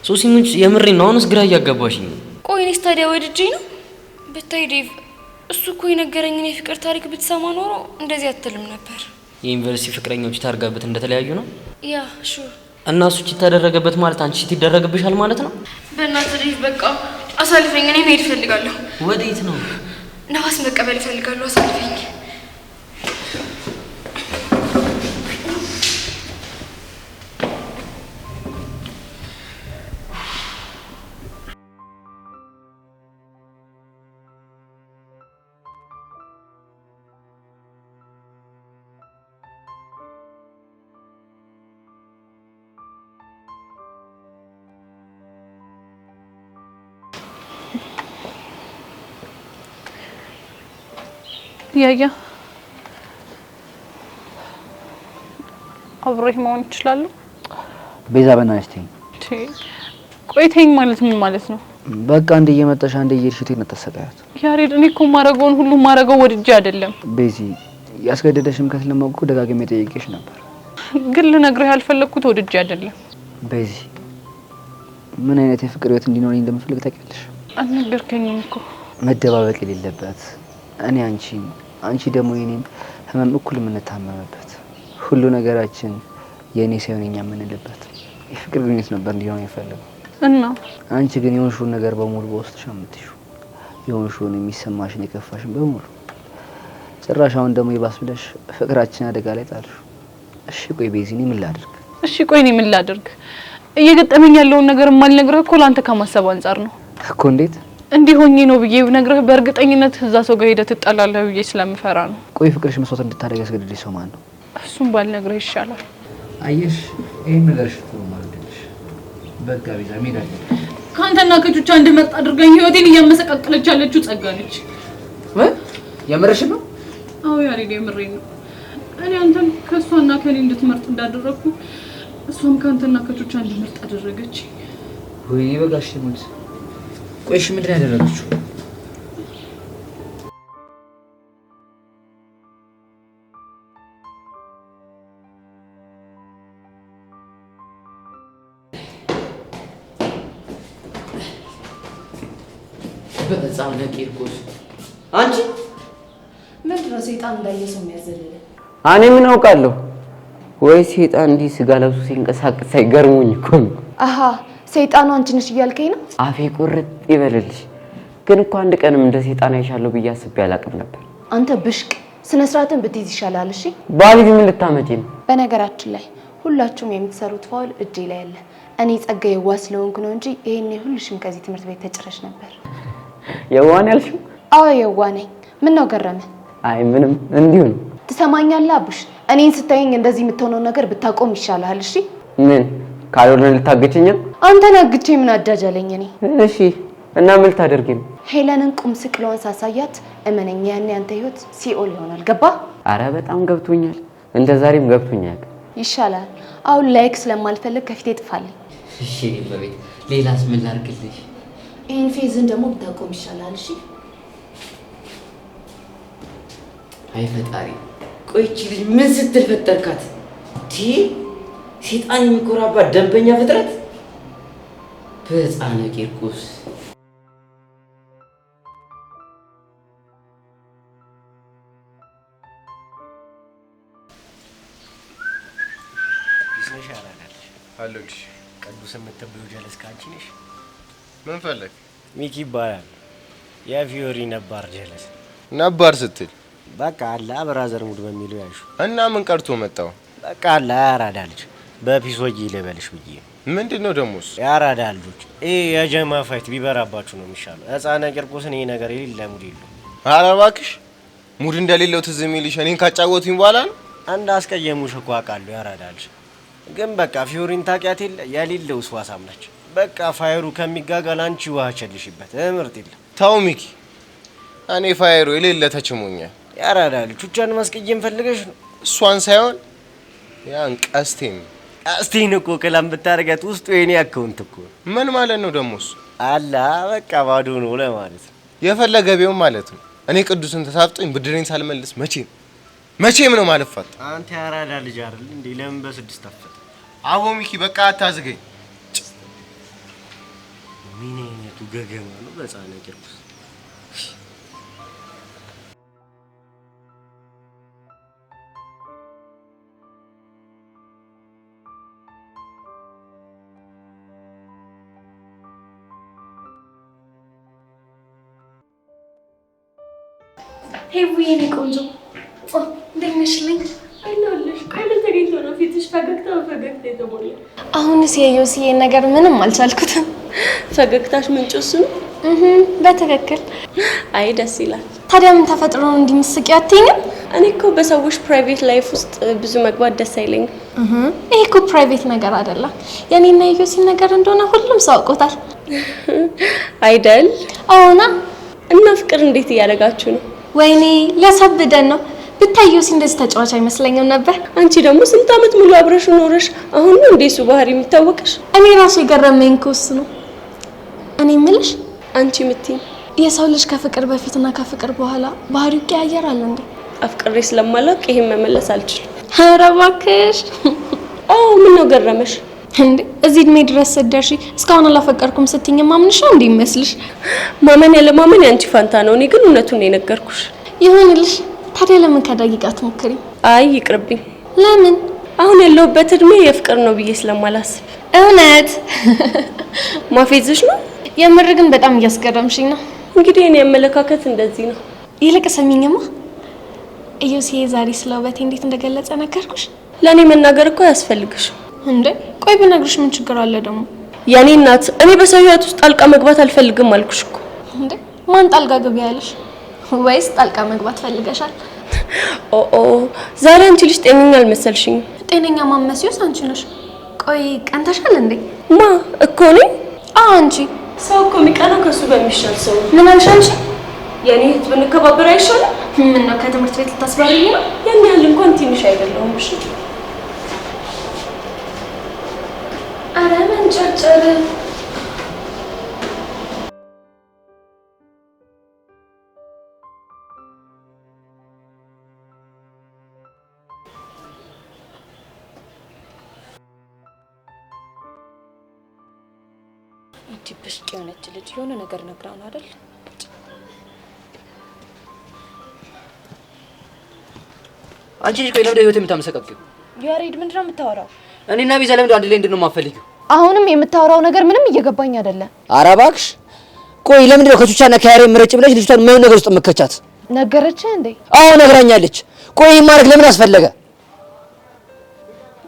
ሶሲ ምን የምሬን ነው። አሁንስ ግራ እያጋባሽኝ ነው። ቆይ እኔስ ታዲያ ወድጄ ነው? ብታይ ዴቭ እሱ እኮ የነገረኝን የፍቅር ታሪክ ብትሰማ ኖሮ እንደዚህ አትልም ነበር። የዩኒቨርሲቲ ፍቅረኞች ታርጋበት እንደተለያዩ ነው? ያ ሹር። እና እሱ ቺት ተደረገበት ማለት አንቺ ቺት ይደረግብሻል ማለት ነው? በእናትህ ዴቭ በቃ አሳልፈኝ። እኔ መሄድ እፈልጋለሁ። ወዴት ነው? ነፋስ መቀበል እፈልጋለሁ። አሳልፈኝ። ያያ አብሬህ መሆን ይችላል። ቤዛ በእናትሽ ተይኝ። ቆይተኝ ማለት ምን ማለት ነው? በቃ አንዴ እየመጣሽ አንዴ እየሄድሽ ነው ተሰቃያት። ያሬድ እኔ እኮ ማረገውን ሁሉ ማረገው ወድጄ አይደለም። ቤዚ ያስገደደሽም ከተለማውቁ ደጋግሜ ጠይቄሽ ነበር፣ ግን ልነግርህ ያልፈለኩት ወድጄ አይደለም። ቤዚ ምን አይነት የፍቅር ህይወት እንዲኖረኝ እንደምፈልግ ታውቂያለሽ። አልነገርከኝም እኮ። መደባበቅ የሌለበት እኔ አንቺ ደግሞ የኔን ህመም እኩል የምንታመምበት ሁሉ ነገራችን የኔ ሳይሆን የኛ የምንልበት የፍቅር ግንኙነት ነበር እንዲሆን የፈለገው እና አንቺ ግን የሆንሽውን ነገር በሙሉ በውስጥሽ አምጥተሽው የሆንሽውን የሚሰማሽን የከፋሽን በሙሉ ጭራሽ አሁን ደግሞ ይባስ ብለሽ ፍቅራችን አደጋ ላይ ጣልሽ። እሺ ቆይ ቤዚ እኔ ምን ላድርግ? እሺ ቆይ እኔ ምን ላድርግ? እየገጠመኝ ያለውን ነገር ማልነግርህ እኮ ላንተ ከማሰብ አንፃር ነው እኮ። እንዴት እንዲሆኝ ነው ብዬ ነግረህ በእርግጠኝነት እዛ ሰው ጋር ሄደህ ትጣላለህ ብዬ ስለምፈራ ነው። ቆይ ፍቅርሽ መስዋዕት እንድታደርግ ያስገድድሽ ሰው ማን ነው? እሱም ባልነግርህ ይሻላል። አየሽ ይሄን ነገርሽ ጥሩ ማለት ነው። በቃ ቤዛ ሜዳ ካንተና ከቹቻ እንድመርጥ አድርገኝ ህይወቴን እያመሰቃቀለች ያለችው ጸጋ ነች። የምርሽ ነው? አዎ ያሬድ የምሬን ነው። እኔ አንተን ከሷና ከኔ እንድትመርጥ እንዳደረኩ እሷም ካንተና ከቹቻ እንድመርጥ አደረገች። ወይ በጋሽ ሙት ቆይሽ ምንድን ያደረገችው? በዛው ለቂርቆስ አንቺ ምንድነው ሰይጣን እንዳየሰው የሚያዘልል? እኔ ምን አውቃለሁ? ወይ ሰይጣን እንዲህ ስጋ ለብሶ ሲንቀሳቀስ አይገርሙኝ እኮ ነው። አሃ ሰይጣኑ አንቺ ነሽ እያልከኝ ነው? አፌ ቁርጥ ይበልልሽ። ግን እኮ አንድ ቀንም እንደ ሰይጣን አይሻለሁ ብዬ አስቤ አላውቅም ነበር። አንተ ብሽቅ ስነ ስርዓትን ብትይዝ ይሻላል። እሺ ባልጅ ምን ልታመጪ ነው? በነገራችን ላይ ሁላችሁም የምትሰሩት ፋውል እጄ ላይ አለ። እኔ ጸጋ የዋ ስለሆንኩ ነው እንጂ ይሄኔ ሁልሽም ከዚህ ትምህርት ቤት ተጨረሽ ነበር። የዋን ያልሽው? አዎ የዋ ነኝ። ምን ነው ገረመ? አይ ምንም እንዲሁ ነው። ትሰማኛለህ አቡሽ? እኔን ስታየኝ እንደዚህ የምትሆነው ነገር ብታቆም ይሻላል። እሺ ምን ካልሆነ ልታገጭኝ? አንተን አግቼ ምን አዳጃለኝ እኔ? እሺ እና ምን ልታደርጊ ነው? ሄለንን ቁም ስቅሏን ሳሳያት እመነኝ ያኔ አንተ ህይወት ሲኦል ይሆናል። ገባ? አረ በጣም ገብቶኛል። እንደ ዛሬም ገብቶኛል። ይሻላል። አሁን ላይክ ስለማልፈልግ ከፊቴ ጥፋልኝ። እሺ በቤት ሌላስ ምን ላድርግልሽ? ይሄን ፌዝን ደግሞ ብታቆም ይሻላል። እሺ አይ ፈጣሪ ቆይቺ ልጅ ምን ስትል ፈጠርካት? ሰይጣን የሚኮራባት ደንበኛ ፍጥረት በሕፃነ ቂርቆስ አሉልሽ ቅዱስ የምትብዩ ጀለስ ካንቺ ነሽ? ምን ፈለግ? ሚኪ ይባላል። የፊዮሪ ነባር ጀለስ። ነባር ስትል በቃ አለ ብራዘር ሙድ በሚለው ያሹ እና ምን ቀርቶ መጣው? በቃ አለ ያራዳ ልጅ በፒሶጂ ልበልሽ ብዬ። ምንድነው ደሞስ? ያራዳ ልጆች ይሄ የጀማ ፋይት ቢበራባችሁ ነው የሚሻለው። ሕፃነ ቂርቆስን ይሄ ነገር የሌለ ሙድ የለው። ኧረ እባክሽ ሙድ እንደሌለው ትዝ የሚልሽ እኔን ካጫወቱኝ በኋላ ነው። አንድ አስቀየሙሽ እኮ አውቃለሁ ያራዳ ልጅ። ግን በቃ ፊዮሪን ታውቂያት የለ የሌለው ስዋሳም ነች። በቃ ፋይሩ ከሚጋጋል አንቺ ውሃ ቸልሽበት ምርጥ የለ። ተው ሚኪ እኔ ፋይሩ የሌለ ተችሞኛል። ያራዳ ልጅ ቹቻን ማስቀየም ፈልገሽ ነው? እሷን ሳይሆን ያን ቀስቴን ቀስቴን እኮ ክላም ብታረጋት ውስጡ የኔ አካውንት እኮ ምን ማለት ነው ደሞስ? አላ በቃ ባዶ ነው ለማለት ነው። የፈለገ ቢሆን ማለት ነው። እኔ ቅዱስን ተሳፍጦኝ ብድሬን ሳልመልስ መቼም ነው ማለፋት። አንተ ያራዳ ልጅ አይደል እንዴ? ለምን በስድስት አፈጥ? አቦ ሚኪ በቃ አታዝገኝ። ምን አይነቱ ገገማ ነው በጻነ ቂርቆስ። ሄዊ የኔ ቆንጆ እንዴት ነሽልኝ? አይናለሽ ቃል ተገኝቶ ነው ፊትሽ ፈገግታ የተሞላ። አሁንስ የዮሲዬ ነገር ምንም አልቻልኩትም። ፈገግታሽ ምንጭ እሱ ነው? በትክክል። አይ ደስ ይላል። ታዲያ ምን ተፈጥሮ ነው እንዲምስቂው አትይኝም? እኔ እኮ በሰዎች ፕራይቬት ላይፍ ውስጥ ብዙ መግባት ደስ አይለኝም። ይሄ እኮ ፕራይቬት ነገር አይደለም። የኔና የዮሲ ነገር እንደሆነ ሁሉም ሰው አውቆታል አይደል? አዎና። እና ፍቅር እንዴት እያደረጋችሁ ነው? ወይኔ ለሰብደን ነው። ብታይ ዮሲ እንደዚህ ተጫዋች አይመስለኝም ነበር። አንቺ ደግሞ ስንት አመት ሙሉ አብረሽ ኖረሽ አሁን ነው እንዴ እሱ ባህሪ የሚታወቅሽ? እኔ ራሱ የገረመኝ ኮስ ነው። እኔ የምልሽ አንቺ ምትይ የሰው ልጅ ከፍቅር በፊትና ከፍቅር በኋላ ባህሪው ይቀያየራል እንዴ? አፍቅሬ ስለማላውቅ ይሄን መመለስ አልችልም። ኧረ እባክሽ። አዎ ምን ነው ገረመሽ እንዴ? እዚህ እድሜ ድረስ ስትደርሺ እስካሁን አላፈቀርኩም ስትይኝ ማምንሽ ነው እንዴ ይመስልሽ? ማመን ያለ ማመን ያንቺ ፋንታ ነው። እኔ ግን እውነቱን ነው የነገርኩሽ። ይሁንልሽ። ታዲያ ለምን ከደቂቃ ትሞክሪ? አይ ይቅርብኝ። ለምን? አሁን ያለሁበት እድሜ የፍቅር ነው ብዬ ስለማላስብ። እውነት ማፌዝሽ ነው? የምር ግን በጣም እያስገረምሽኝ ነው። እንግዲህ እኔ አመለካከት እንደዚህ ነው። ይልቅ ሰሚኝማ ኢዮሲዬ ዛሬ ስለ ውበቴ እንዴት እንደገለጸ ነገርኩሽ? ለኔ መናገር እኮ ያስፈልግሽ እንዴ? ቆይ ብነግርሽ ምን ችግር አለ ደግሞ? የኔ እናት እኔ በሰው ህይወት ውስጥ ጣልቃ መግባት አልፈልግም አልኩሽ እኮ። እንዴ ማን ጣልቃ ገቢ ያለሽ? ወይስ ጣልቃ መግባት ፈልገሻል? ኦ ዛሬ አንቺ ልጅ ጤነኛ አልመሰልሽኝም። ጤነኛ ማመስዩስ አንቺ ነሽ። ቆይ ቀንተሻል እንዴ? ማ እኮ ነኝ? አንቺ ሰው እኮ የሚቀናው ከሱ በሚሻል ሰው። ምን አልሽ አንቺ? የኔ እህት ብንከባበር አይሻልም? ምን ነው ከትምህርት ቤት ልታስባሪኝ ነው? ያን ያህል እንኳን ትንሽ አይደለሁም። እሺ አረ መንጨርጨር። እቺ ብሽቅ የሆነች ልጅ የሆነ ነገር ነግራን አይደል? አንቺ ልጅ ቆይ ለምንድን ነው ህይወት የምታመሰቃቂው? ያሬድ ምንድነው የምታወራው? እኔና ቤዛ ለምንድን ነው አንድ ላይ እንድንሆን የማትፈልጊው? አሁንም የምታወራው ነገር ምንም እየገባኝ አይደለም። ኧረ እባክሽ ቆይ ለምንድን ነው ከቹቻና ከያሬ ምረጭ ብለሽ ልጅቷን ምን ነገር ውስጥ መከቻት? ነገረችህ እንዴ? አዎ ነግራኛለች። ቆይ ማድረግ ለምን አስፈለገ?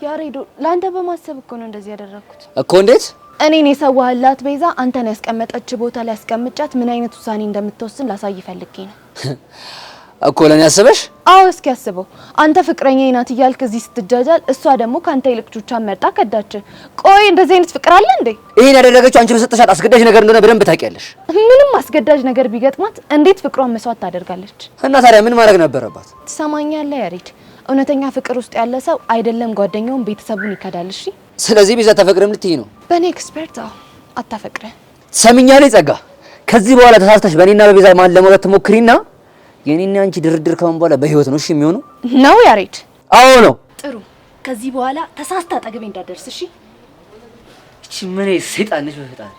ያሬዶ ለአንተ በማሰብ እኮ ነው እንደዚህ ያደረኩት እኮ። እንዴት? እኔን የሰዋህላት ቤዛ አንተን ያስቀመጠች ቦታ ላይ ያስቀምጫት ምን አይነት ውሳኔ እንደምትወስን ላሳይ ፈልጌ ነው እኮ። ለኔ ያስበሽ? አዎ እስኪ ያስበው። አንተ ፍቅረኛዬ ናት እያልክ እዚህ ስትጃጃል፣ እሷ ደግሞ ካንተ ይልቅ ቹቻን መርጣ ከዳች። ቆይ እንደዚህ አይነት ፍቅር አለ እንዴ? ይሄን ያደረገችው አንቺ በሰጠሻት አስገዳጅ ነገር እንደሆነ በደንብ ታውቂያለሽ። ምንም አስገዳጅ ነገር ቢገጥማት እንዴት ፍቅሯን መስዋዕት ታደርጋለች? እና ታዲያ ምን ማድረግ ነበረባት? ትሰማኛለህ ያሬድ? እውነተኛ ፍቅር ውስጥ ያለ ሰው አይደለም ጓደኛውን ቤተሰቡን ይከዳል። እሺ ስለዚህ ቤዛ ተፈቅረም ልትይ ነው? በኔ ኤክስፐርት አታፈቅረ። ትሰሚኛለሽ ጸጋ? ከዚህ በኋላ ተሳስተሽ በእኔና በቤዛ ማን ለመውጣት ትሞክሪና የኔና አንቺ ድርድር ካሁን በኋላ በህይወት ነው። እሺ የሚሆነው ነው ያሬድ? አዎ ነው። ጥሩ። ከዚህ በኋላ ተሳስታ አጠገቤ እንዳደርስ። እሺ እቺ ምን ሰይጣን ነሽ በፈጣሪ።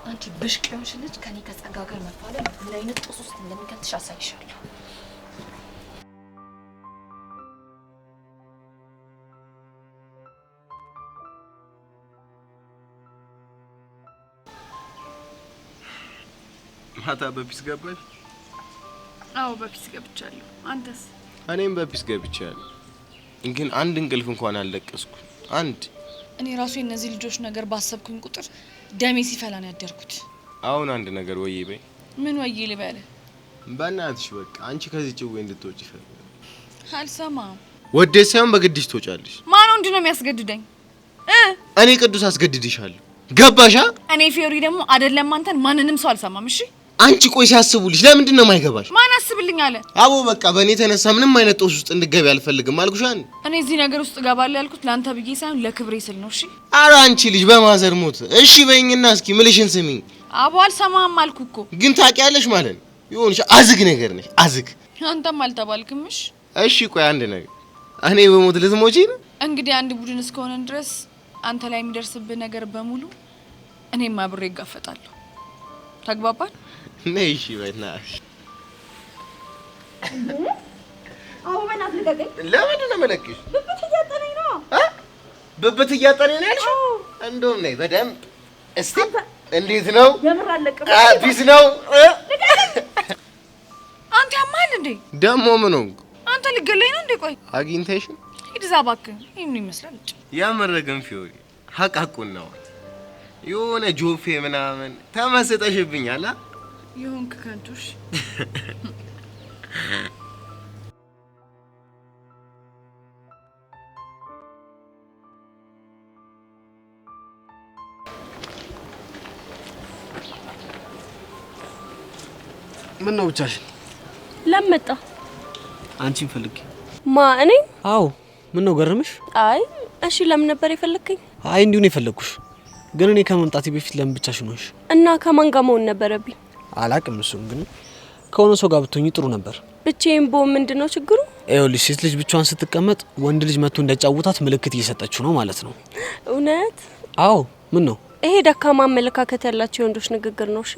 አንቺ ብሽቅ የሆንሽ ልጅ ከኔ ከጸጋ ጋር መፋለም ምን አይነት ጦስ ውስጥ እንደሚከትሽ አሳይሻለሁ። ማታ በፒስ ገባሽ? አዎ በፒስ ገብቻለሁ። አንተስ? እኔም በፒስ ገብቻለሁ፣ ግን አንድ እንቅልፍ እንኳን አልለቀስኩ። አንድ እኔ ራሱ የነዚህ ልጆች ነገር ባሰብኩኝ ቁጥር ደሜ ሲፈላ ነው ያደርኩት። አሁን አንድ ነገር ወይ በይ። ምን ወይ ልበል? በእናትሽ በቃ አንቺ ከዚህ ጭዌ እንድትወጪ ፈልጋለሁ። አልሰማም። ወደስ ሳይሆን በግድሽ ትወጫለሽ። ማን ወንድ ነው የሚያስገድደኝ? እኔ ቅዱስ አስገድድሻለሁ። ገባሻ? እኔ ፊዮሪ ደግሞ አይደለም አንተን ማንንም ሰው አልሰማም። እሺ አንቺ ቆይ ሲያስቡልሽ ለምንድን ነው የማይገባሽ? ማን አታስብልኝ አለ። አቦ በቃ በእኔ ተነሳ ምንም አይነት ጦስ ውስጥ እንድገቢ አልፈልግም አልኩሻን። እኔ እዚህ ነገር ውስጥ ገባለሁ ያልኩት ለአንተ ብዬ ሳይሆን ለክብሬ ስል ነው። እሺ ኧረ አንቺ ልጅ በማዘር ሞት እሺ በይኝና እስኪ ምልሽን ስሚኝ። አቦ አልሰማህም አልኩ እኮ። ግን ታውቂያለሽ ማለት ነው ይሁንሽ አዝግ ነገር ነሽ አዝግ። አንተም አልተባልክምሽ። እሺ ቆይ አንድ ነገር እኔ በሞት ልትሞቺ ነው? እንግዲህ አንድ ቡድን እስከሆነ ድረስ አንተ ላይ የሚደርስብህ ነገር በሙሉ እኔም አብሬ እጋፈጣለሁ። ተግባባን? ነይ እሺ በእናትሽ። አዎ በእናትህ ልቀቀኝ። ለምንድን ነው የምለቅሽ? ብብት እያጠነኝ ነው። ብብት እያጠነኝ ነው ያልሽው? እንደውም ነይ በደንብ እስቲ እንዴት ነው? የምር አለቅም። ፒስ ነው። አንተ ያማል እንዴ? ደሞ ምን ሆንኩ? አንተ ልገለኝ ነው እንዴ? ቆይ አግኝተሽ ሂድ እዛ እባክህ። ይሄ ምን ይመስላል? ያመረገን ፊዮሪ ሀቃቁን ነው የሆነ ጆፌ ምናምን ተመስጠሽብኛል። ይሁንክ ከንቱሽ ምን ነው ብቻሽን? ለምን መጣ? አንቺን ፈልጌ። ማ እኔ? አዎ። ምን ነው ገረመሽ? አይ እሺ፣ ለምን ነበር የፈለከኝ? አይ እንዲሁ ነው የፈለኩሽ። ግን እኔ ከመምጣቴ በፊት ለምን ብቻሽን ሆንሽ? እና ከማን ጋር መሆን ነበረብኝ? አላቅም። እሱን ግን ከሆነ ሰው ጋር ብትሆኚ ጥሩ ነበር። ብቻዬን ብሆን ምንድነው ችግሩ? ይኸውልሽ ሴት ልጅ ብቻዋን ስትቀመጥ ወንድ ልጅ መጥቶ እንዳጫውታት ምልክት እየሰጠችው ነው ማለት ነው። እውነት? አዎ። ምን ነው? ይሄ ደካማ አመለካከት ያላቸው ወንዶች ንግግር ነው። እሺ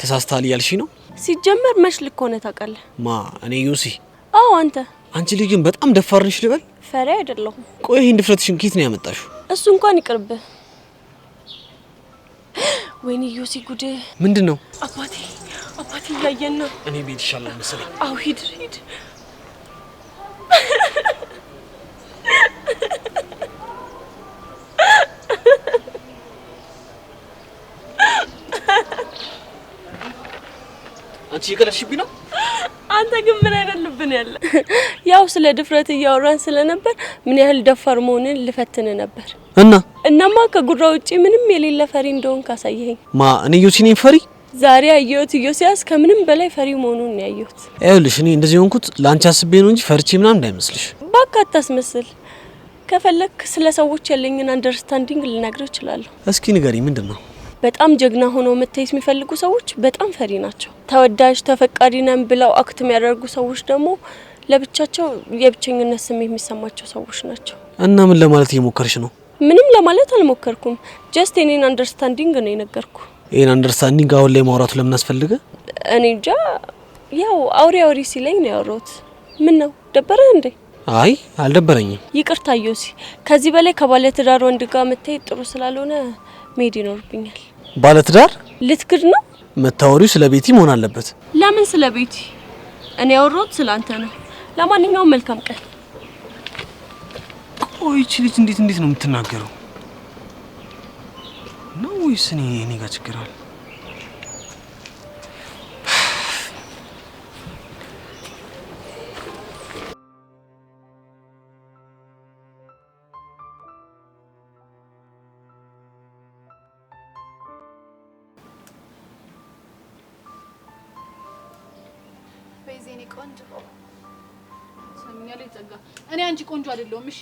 ተሳስተሃል እያልሽ ነው? ሲጀመር መች ልክ ሆነ ታውቃለህ? ማ እኔ ዩሲ? አዎ አንተ። አንቺ ልጅ ግን በጣም ደፋር ነሽ ልበል? ፈሪ አይደለሁም። ቆይ ይሄን ድፍረትሽን ከየት ነው ያመጣሽው? እሱ እንኳን ይቅርብህ። ወይኔ ዩሲ ጉድ! ምንድነው? አባቴ እያየን ነው። እኔ ቤት ይሻላል መሰለኝ። አዎ ሂድ። አንቺ እየቀለድሽብኝ ነው። አንተ ግን ምን አይነት ልብ ነው ያለ? ያው ስለ ድፍረት እያወራን ስለነበር ምን ያህል ደፋር መሆንን ልፈትን ነበር። እናማ ከጉራ ውጪ ምንም የሌለ ፈሪ እንደሆን ካሳየኸኝ። ማ እኔ ዩሲ ነኝ ፈሪ? ዛሬ አየሁት ዮሲያስ ከምንም በላይ ፈሪ መሆኑን ነው ያየሁት። ይኸውልሽ እኔ እንደዚህ ሆንኩት ላንቺ አስቤ ነው እንጂ ፈርቼ ምናምን እንዳይመስልሽ። እባክህ አታስመስል። ከፈለክ ስለ ሰዎች ያለኝን አንደርስታንዲንግ ልነግርህ እችላለሁ። እስኪ ንገሪ፣ ምንድነው? በጣም ጀግና ሆነው መታየት የሚፈልጉ ሰዎች በጣም ፈሪ ናቸው። ተወዳጅ ተፈቃሪ ነን ብለው አክት የሚያደርጉ ሰዎች ደግሞ ለብቻቸው የብቸኝነት ስሜት የሚሰማቸው ሰዎች ናቸው። እና ምን ለማለት እየሞከርሽ ነው? ምንም ለማለት አልሞከርኩም። ጀስት የኔን አንደርስታንዲንግ ነው የነገርኩ። ይሄን አንደርስታንዲንግ አሁን ላይ ማውራቱ ለምን አስፈልገ? እኔ እንጃ፣ ያው አውሪ ሲለኝ ነው ያወራሁት። ምን ነው ደበረህ እንዴ? አይ አልደበረኝም። ይቅርታ ዮሲ፣ ከዚህ በላይ ከባለ ትዳር ወንድ ጋር መታየት ጥሩ ስላልሆነ መሄድ ይኖርብኛል። ባለ ትዳር ልትክድ ነው? መታወሪው ስለ ቤቲ መሆን አለበት። ለምን ስለ ቤቲ? እኔ ያወራሁት ስላንተ ነው። ለማንኛውም መልካም ቀን። ቆይ እቺ ልጅ እንዴት ነው የምትናገረው? ነው ወይስ እኔ ጋር ችግር አለ? በይዜኔ ቆንጆ ሰምኛለሁ። ይጸጋ እኔ አንቺ ቆንጆ አይደለሁም። እሺ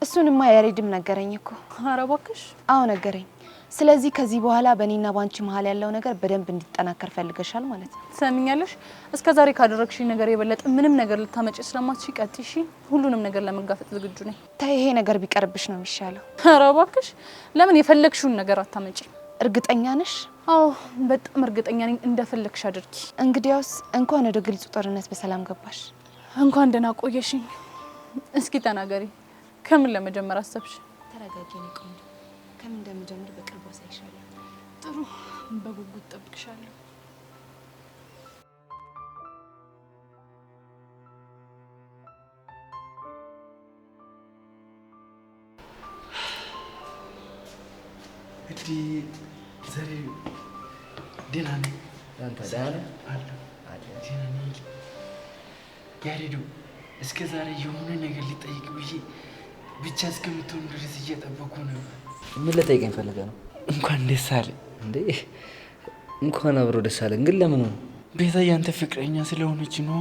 እሱንማ ያሬድም ነገረኝ እኮ። ኧረ እባክሽ። አዎ ነገረኝ። ስለዚህ ከዚህ በኋላ በእኔና ባንቺ መሀል ያለው ነገር በደንብ እንዲጠናከር ፈልገሻል ማለት ነው። ሰምኛለሽ። እስከዛሬ ካደረግሽኝ ነገር የበለጠ ምንም ነገር ልታመጪ ስለማትሽ ቀጥይ። እሺ ሁሉንም ነገር ለመጋፈጥ ዝግጁ ነኝ። ታይ ይሄ ነገር ቢቀርብሽ ነው የሚሻለው። ኧረ እባክሽ። ለምን የፈለግሽውን ነገር አታመጪ? እርግጠኛ ነሽ? አዎ በጣም እርግጠኛ ነኝ። እንደፈለግሽ አድርጊ። እንግዲያውስ እንኳን ወደ ግልጽ ጦርነት በሰላም ገባሽ። እንኳን ደህና ቆየሽኝ። እስኪ ተናገሪ፣ ከምን ለመጀመር አሰብሽ? ተረጋጊ ነው ቆንጆ። ከምን እንደምጀምር በቅርቡ አሳይሻለሁ። ጥሩ፣ በጉጉት ጠብቅሻለሁ። እዲ ዘሬ ደህና ነኝ። አንተ ደህና ነህ? ደህና ነኝ። ያሬዱ እስከ ዛሬ የሆነ ነገር ሊጠይቅ ብዬ ብቻ እስከምትሆን ድረስ እየጠበኩ ነው። ምን ልጠይቀኝ ፈልገህ ነው? እንኳን ደስ አለ እንዴ? እንኳን አብሮ ደስ አለን። ግን ለምን ነው? ቤዛ ያንተ ፍቅረኛ ስለሆነች ነው።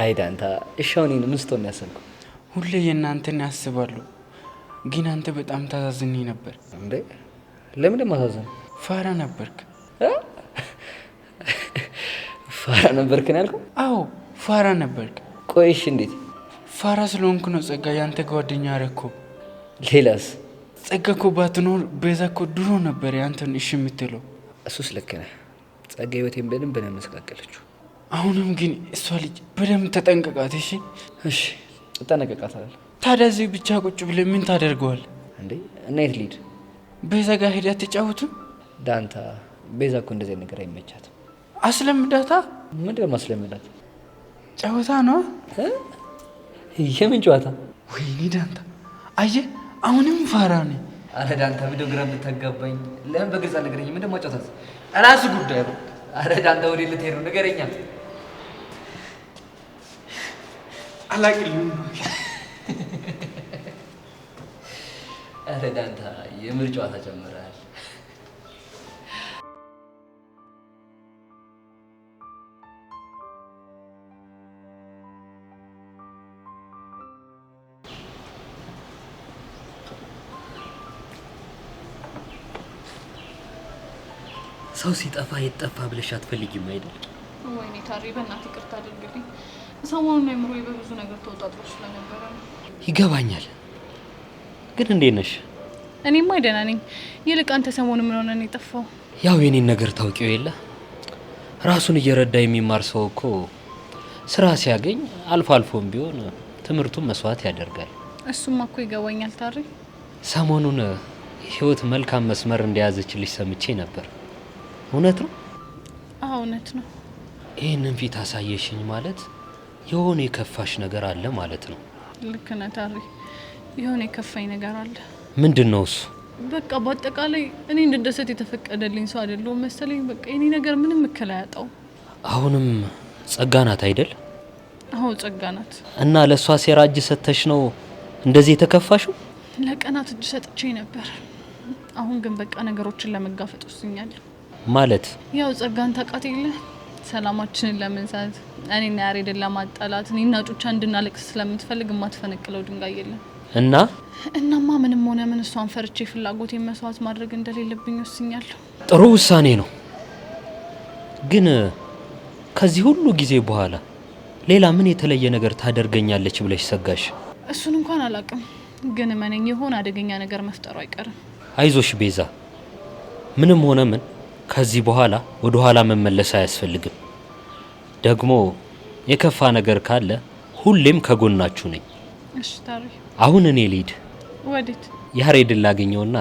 አይ ዳንታ እሻውኔን ምን ስትሆን ያሰብኩ ሁሌ የእናንተን ያስባሉ። ግን አንተ በጣም ታዛዝኝ ነበር እንዴ? ለምን ማሳዘን? ፋራ ነበርክ። ፋራ ነበርክ ነው ያልከው? አዎ ፋራ ነበርክ። ቆይሽ እንዴት? ፋራ ስለሆንኩ ነው ጸጋ ያንተ ጓደኛ አረኮ። ሌላስ? ጸጋ እኮ ባትኖር ቤዛ እኮ ድሮ ነበር ያንተን እሺ የምትለው። እሱስ ልክ ነህ። ጸጋ ህይወቴን በደንብ ነው ያመሰቃቀለችው። አሁንም ግን እሷ ልጅ በደንብ ተጠንቀቃት። እሺ እሺ እጠነቀቃታለሁ። ታዲያ እዚህ ብቻ ቁጭ ብለህ ምን ታደርገዋል እንዴ? እና የት ልሂድ? ቤዛ ጋር ሄዳ ትጫወቱ። ዳንታ ቤዛ እኮ እንደዚህ ነገር አይመቻትም። አስለምዳታ። ምንድን ነው ማስለምዳት? ጨዋታ ነው። የምን ጨዋታ? ወይኔ ዳንታ አየህ፣ አሁንም ፋራ ነኝ። አረ ዳንታ ምንድን ግራ የምታጋባኝ? ለምን በግልጽ አልነገረኝም? ምንድን ማጫወታት? እራሱ ጉዳይ ነው። አረ ዳንታ ወዴት ልትሄድ ነው? ንገረኛ። አላቅልም። አረ ዳንታ የምር ጨዋታ ጀምረሃል። ሰው ሲጠፋ የጠፋ ብለሽ አትፈልጊም አይደል? ወይኔ ታሪ በእናትህ ይቅርታ አድርግልኝ። ሰሞኑን አይምሮዬ በብዙ ነገር ተወጣጥሮ ስለነበረ ነው። ይገባኛል። ግን እንዴት ነሽ? እኔማ ደህና ነኝ። ይልቅ አንተ ሰሞኑን ምን ሆነህ ነው የጠፋው? ያው የኔን ነገር ታውቂው የለ ራሱን እየረዳ የሚማር ሰው እኮ ስራ ሲያገኝ አልፎ አልፎም ቢሆን ትምህርቱን መስዋዕት ያደርጋል። እሱማ እኮ ይገባኛል ታሪ። ሰሞኑን ህይወት መልካም መስመር እንደያዘችልሽ ሰምቼ ነበር። እውነት ነው? አዎ እውነት ነው። ይህንን ፊት አሳየሽኝ ማለት የሆነ የከፋሽ ነገር አለ ማለት ነው። ልክ ነህ ታሪ። የሆነ የከፋኝ ነገር አለ። ምንድን ነው እሱ? በቃ በአጠቃላይ እኔ እንድደሰት የተፈቀደልኝ ሰው አይደለሁም መሰለኝ። በቃ የኔ ነገር ምንም እክል አያጣው። አሁንም ጸጋ ናት አይደል? አዎ ጸጋ ናት። እና ለእሷ ሴራ እጅ ሰተሽ ነው እንደዚህ የተከፋሽው? ለቀናት እጅ ሰጥቼ ነበር። አሁን ግን በቃ ነገሮችን ለመጋፈጥ ወስኛለሁ። ማለት ያው ጸጋን ታውቃት የለ ሰላማችንን ለመንሳት እኔና ያሬድን ለማጣላት እኔና ጩቻ እንድናለቅስ ስለምትፈልግ የማትፈነቅለው ድንጋይ የለም። እናማ ምንም ሆነ ምን እሷን ፈርቼ ፍላጎቴን መስዋዕት ማድረግ እንደሌለብኝ ወስኛለሁ። ጥሩ ውሳኔ ነው። ግን ከዚህ ሁሉ ጊዜ በኋላ ሌላ ምን የተለየ ነገር ታደርገኛለች ብለሽ ሰጋሽ? እሱን እንኳን አላውቅም፣ ግን እመነኝ የሆነ አደገኛ ነገር መፍጠሩ አይቀርም። አይዞሽ ቤዛ፣ ምንም ሆነ ምን ከዚህ በኋላ ወደ ኋላ መመለስ አያስፈልግም። ደግሞ የከፋ ነገር ካለ ሁሌም ከጎናችሁ ነኝ። እሺ ታሪ። አሁን እኔ ልሂድ። ወዴት? ያሬድን ላገኘውና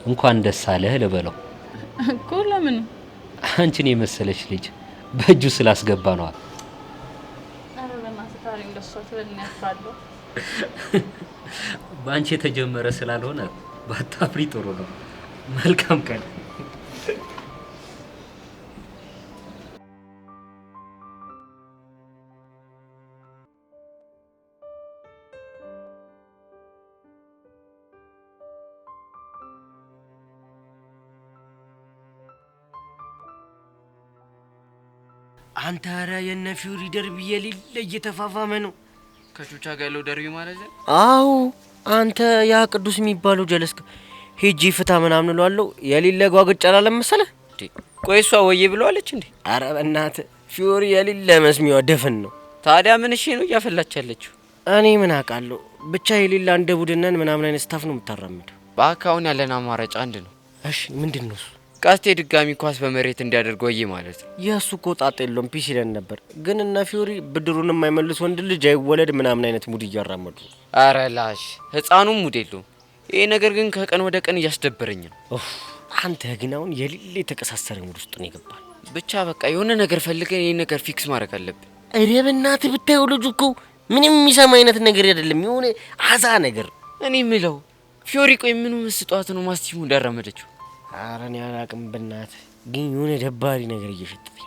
እንኳን ደስ አለህ ልበለው እኮ። ለምን? አንቺን የመሰለች ልጅ በእጁ ስላስገባ ነው። አረ በእናትህ ታሪ እንደሷ ትበልና ያፍራለሁ። በአንቺ የተጀመረ ስላልሆነ ባታፍሪ ጥሩ ነው። መልካም ቀን። አንተ ኧረ የነ ፊውሪ ደርቢ የሌለ እየተፋፋመ ነው። ከቹቻ ጋር ያለው ደርቢ ማለት ነው? አዎ አንተ ያ ቅዱስ የሚባለው ጀለስክ ሄጂ ፍታ ምናምን እለዋለሁ የሌለ ጓግጭ አላለም መሰለህ እንዴ? ቆይ እሷ ወዬ ብለዋለች እንዴ? ኧረ በእናትህ ፊውሪ የሌለ መስሚዋ ደፍን ነው። ታዲያ ምን እሺ ነው እያፈላች ያለችው? እኔ ምን አውቃለሁ። ብቻ የሌላ እንደ ቡድነን ምናምን አይነት ስታፍ ነው የምታራምደው። በአካውን ያለን አማራጭ አንድ ነው። እሺ ምንድን ነው እሱ? ቀስቴ ድጋሚ ኳስ በመሬት እንዲያደርግ ወዬ ማለት ነው። የእሱ እኮ ጣጣ የለውም ፒስ ይለን ነበር። ግን እነ ፊውሪ ብድሩን የማይመልስ ወንድ ልጅ አይወለድ ምናምን አይነት ሙድ እያራመዱ። አረ ላሽ ህፃኑም ሙድ የለውም። ይሄ ነገር ግን ከቀን ወደ ቀን እያስደበረኝ ነው። አንተ ግን አሁን የሌለ የተቀሳሰረ ሙድ ውስጥ ነው የገባል። ብቻ በቃ የሆነ ነገር ፈልገን ይሄን ነገር ፊክስ ማድረግ አለብን። እረ በእናትህ ብታየው ልጁ እኮ ምንም የሚሰማ አይነት ነገር አይደለም። የሆነ አዛ ነገር። እኔ የምለው ፊዮሪ ቆይ ምኑ መስጧት ነው ማስቲሙ እንዳራመደችው? ኧረ እኔ አላውቅም በእናትህ ግን የሆነ ደባሪ ነገር እየሸተተኝ።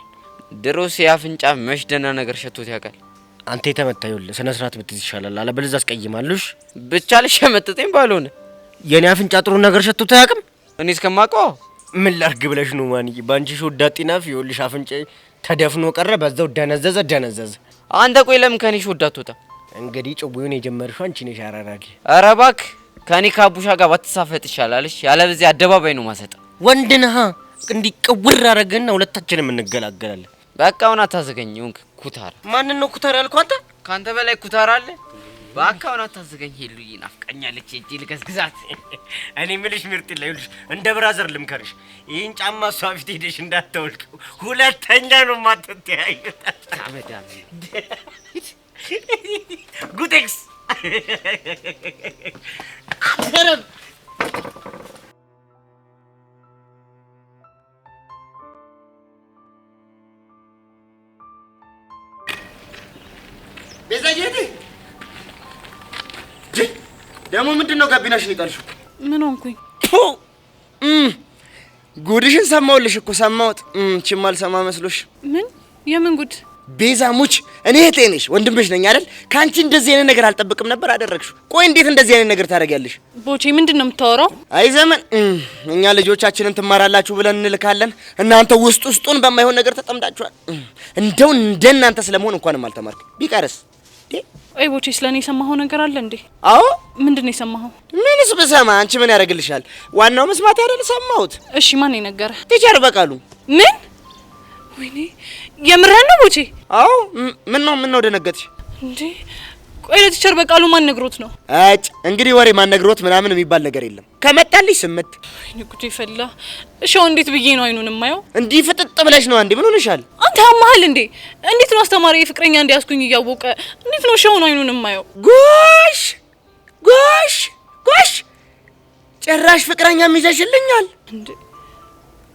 ድሮስ የአፍንጫ መሽ ደህና ነገር ሸቶት ያውቃል? አንተ የተመታ ይኸውልህ ስነ ስርዓት ብትይዝ ይሻላል። አለበለዚያ አስቀይማለሽ። ብቻ ልሸመጥጠኝ ባልሆነ የኔ አፍንጫ ጥሩ ነገር ሸቶት አያውቅም። እኔ እስከማውቀው ምን ላርግ ብለሽ ነው ማንዬ? ባንቺ ሾዳጢናፍ ይኸውልሽ አፍንጫ ተደፍኖ ቀረ፣ በዛው ደነዘዘ። አንተ ቆይ ለምን ከኔ ሾዳት ወጣ? እንግዲህ ጭቡዩን የጀመርሽው አንቺ ነሽ አራራጊ። ኧረ እባክህ ከኔ ካቡሻ ጋር ባትሳፈጥ ይሻላል። እሺ ያለበዚያ አደባባይ ነው ማሰጣ። ወንድ ነህ እንዲቀውር አረገና ሁለታችንም እንገላገላለን። በቃ አሁን አታዘገኝ። ኩታራ ማንን ነው ኩታራ ያልኩህ አንተ? ካንተ በላይ ኩታራ አለ? በቃ አሁን አታዘገኝ። ሄሉዬ ናፍቀኛለች። እጂ ልከስክዛት። እኔ ምልሽ ምርጥ ይልሽ እንደ ብራዘር ልምከርሽ፣ ይህን ጫማ እሷ ፊት ሄደሽ እንዳትወልቂው፣ ሁለተኛ ነው የማትተያዩት። ታመዳም ጉቴክስ ቤዛዬ ደግሞ ምንድነው ጋቢናሽን ይጣልሽው? ምን ሆንኩኝ? ጉድሽን ሰማሁልሽ እኮ ሰማሁት። ችማል ሰማ መስሎሽ? ምን የምን ጉድ? ቤዛ ሙች፣ እኔ እህቴ ነሽ፣ ወንድምሽ ነኝ አይደል? ካንቺ እንደዚህ አይነት ነገር አልጠብቅም ነበር፣ አደረግሽው። ቆይ እንዴት እንደዚህ አይነት ነገር ታደርጊያለሽ? ቦቼ ምንድነው የምታወራው? አይ ዘመን፣ እኛ ልጆቻችንን ትማራላችሁ ብለን እንልካለን፣ እናንተ ውስጡን በማይሆን ነገር ተጠምዳችኋል። እንደው እንደናንተ ስለመሆን እንኳንም አልተማርክ ቢቀርስ። አይ ቦቼ ስለኔ የሰማኸው ነገር አለ እንዴ? አዎ። ምንድነው የሰማኸው? ምንስ ብሰማ አንቺ ምን ያደርግልሻል? ዋናው መስማት አይደል? ሰማሁት። እሺ ማን ይነገረ? ቲቸር በቃሉ። ምን? ወይኔ የምርህን ነው ቦቼ? አዎ። ምን ነው ደነገጥሽ እንዴ? ቆይ ለቲቸር በቃሉ ማን ነግሮት ነው? አጭ እንግዲህ ወሬ ማን ነግሮት ምናምን የሚባል ነገር የለም። ከመጣልሽ ስምት። ወይኔ ጉዴ ፈላ። እሺ እንዴት ብዬ ነው አይኑን የማየው? እንዲህ ፍጥጥ ብለሽ ነው አንዴ። ምን ሆነሻል? አንተ ያማሃል እንዴ? እንዴት ነው አስተማሪ ፍቅረኛ እንዲያስኩኝ እያወቀ እንዴት ነው ሻውን አይኑን የማየው? ጎሽ ጭራሽ ፍቅረኛም ይዘሽልኛል እንዴ?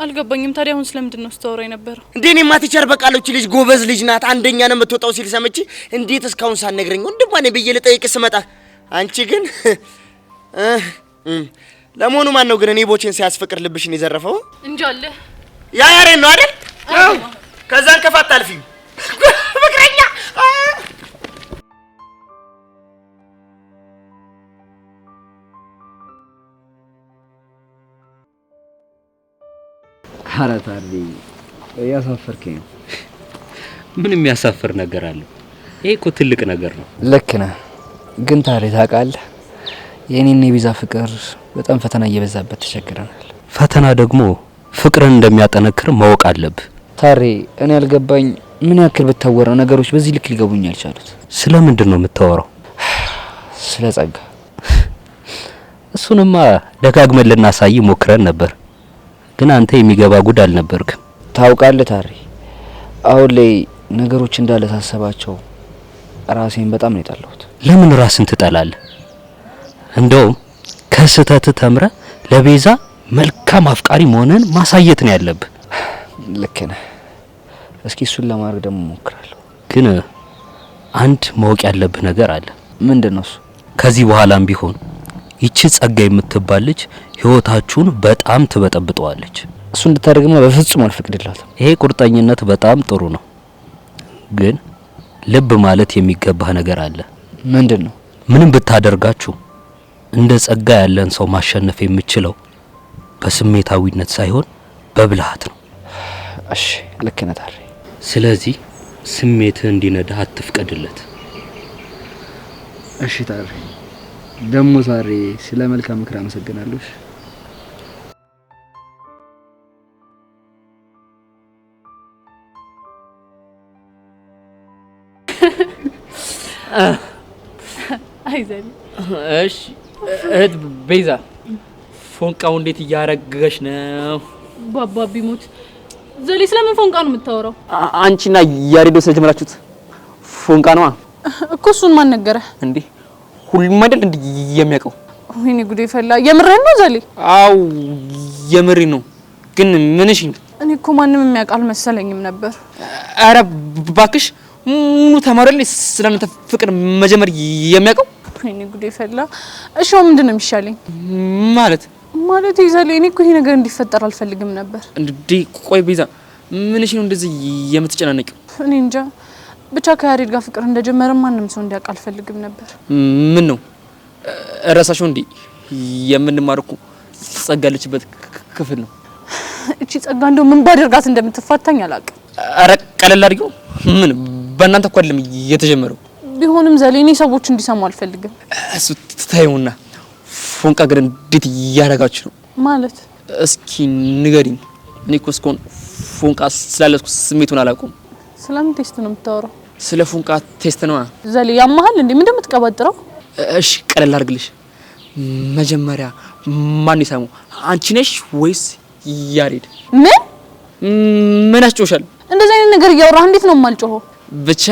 አልገባኝም። ታዲያ አሁን ስለምንድን ነው ስታወራ የነበረው? እንዴ እኔማ ቲቸር በቃሎች ልጅ ጎበዝ ልጅ ናት፣ አንደኛ ነው የምትወጣው ሲል ሰምቼ እንዴት እስካሁን ሳትነግረኝ ወንድሟ ነኝ ብዬ ልጠይቅ ስመጣ አንቺ ግን ለመሆኑ ማን ነው ግን እኔ ቦቼን ሲያስፈቅር ልብሽን የዘረፈው? እንጃለ ያ ያሬን ነው አይደል? ከዛን ከፋት አልፊኝ ፍቅረኛ አራታሪ ያሳፈርከኝ። ምን የሚያሳፍር ነገር አለው? ይሄ እኮ ትልቅ ነገር ነው። ልክ ነህ። ግን ታዲያ ታውቃለህ የኔና የቤዛ ፍቅር በጣም ፈተና እየበዛበት ተቸግረናል። ፈተና ደግሞ ፍቅርን እንደሚያጠነክር ማወቅ አለብህ። ታሬ እኔ ያልገባኝ ምን ያክል ብታወራ ነገሮች በዚህ ልክ ሊገቡኝ አልቻሉት። ስለምንድን ነው የምታወራው? ስለ ጸጋ። እሱንማ ደጋግመን ልናሳይ ሞክረን ነበር፣ ግን አንተ የሚገባ ጉድ አልነበርክም። ታውቃለህ ታሬ አሁን ላይ ነገሮች እንዳለ ታሰባቸው ራሴን በጣም ነው የጠላሁት። ለምን ራስን ትጠላለህ? እንደውም ከስህተት ተምረ ለቤዛ መልካም አፍቃሪ መሆንን ማሳየት ነው ያለብህ። ልክ ነህ። እስኪ እሱን ለማድረግ ደግሞ ሞክራለሁ። ግን አንድ ማወቅ ያለብህ ነገር አለ። ምንድነው እሱ? ከዚህ በኋላም ቢሆን ይቺ ጸጋ የምትባል ልጅ ህይወታችሁን በጣም ትበጠብጠዋለች። እሱ እንድታደርግማ በፍጹም አልፈቅድላትም። ይሄ ቁርጠኝነት በጣም ጥሩ ነው፣ ግን ልብ ማለት የሚገባህ ነገር አለ። ምንድነው? ምንም ብታደርጋችሁ እንደ ጸጋ ያለን ሰው ማሸነፍ የምችለው በስሜታዊነት ሳይሆን በብልሃት ነው። እሺ ልክ ነህ ታሬ። ስለዚህ ስሜትህ እንዲነዳህ አትፍቀድለት። እሺ ታሬ። ደሞ ታሬ ስለ መልካም ምክር አመሰግናለሁ። አይዘል። እሺ እህት ቤዛ ፎንቃው እንዴት እያረገገሽ ነው? ባባ ቢሞት ዘሌ ስለምን ፎንቃ ነው የምታወራው? አንቺና ያሬዶ ስለጀመራችሁት ፎንቃ ነዋ እኮ። እሱን ማን ነገረ እንዴ? ሁሉም አይደል እንዴ የሚያውቀው? ወይኔ ጉዴ ፈላ። የምርህን ነው ዘሌ? አው የምሬ ነው። ግን ምንሽ? እኔ እኮ ማንም የሚያውቅ አልመሰለኝም ነበር። አረ ባክሽ ሙሉ ተማሪል ስለእናንተ ፍቅር መጀመር የሚያውቀው? ወይኔ ጉዴ ፈላ። እሺ ምንድነው የሚሻለኝ? ማለት ይዘሌ እኔ እኮ ይሄ ነገር እንዲፈጠር አልፈልግም ነበር። እንዴ ቆይ ቤዛ ምንሽ ነው እንደዚህ የምትጨናነቂው? እኔ እንጃ ብቻ ከያሬድ ጋር ፍቅር እንደጀመረ ማንም ሰው እንዲያውቅ አልፈልግም ነበር። ምን ነው እረሳሽው እንዴ? የምንማርኩ ጸጋለችበት ክፍል ነው። እቺ ጸጋ እንደው ምን ባደርጋት እንደምትፋታኝ አላውቅም። ኧረ ቀለል አድርጊው። ምን በእናንተ እኮ አይደለም የተጀመረው። ቢሆንም ዘሌኔ ሰዎች እንዲሰሙ አልፈልግም። እሱ ትታዩና ፎንቃ ግን እንዴት እያደረጋችሁ ነው ማለት? እስኪ ንገሪኝ። እኔ እኮ እስካሁን ፎንቃ ስላለስኩ ስሜቱን አላውቀውም። ስለምን ቴስት ነው የምታወራው? ስለ ፎንቃ ቴስት ነው። ዘሌ ያማሃል እንዴ? ምን እንደምትቀባጥረው? እሺ ቀለል አድርግልሽ። መጀመሪያ ማን ይሰሙ? አንቺ ነሽ ወይስ ያሬድ? ምን አስጮሻል? እንደዚህ አይነት ነገር እያወራህ እንዴት ነው የማልጮኸው? ብቻ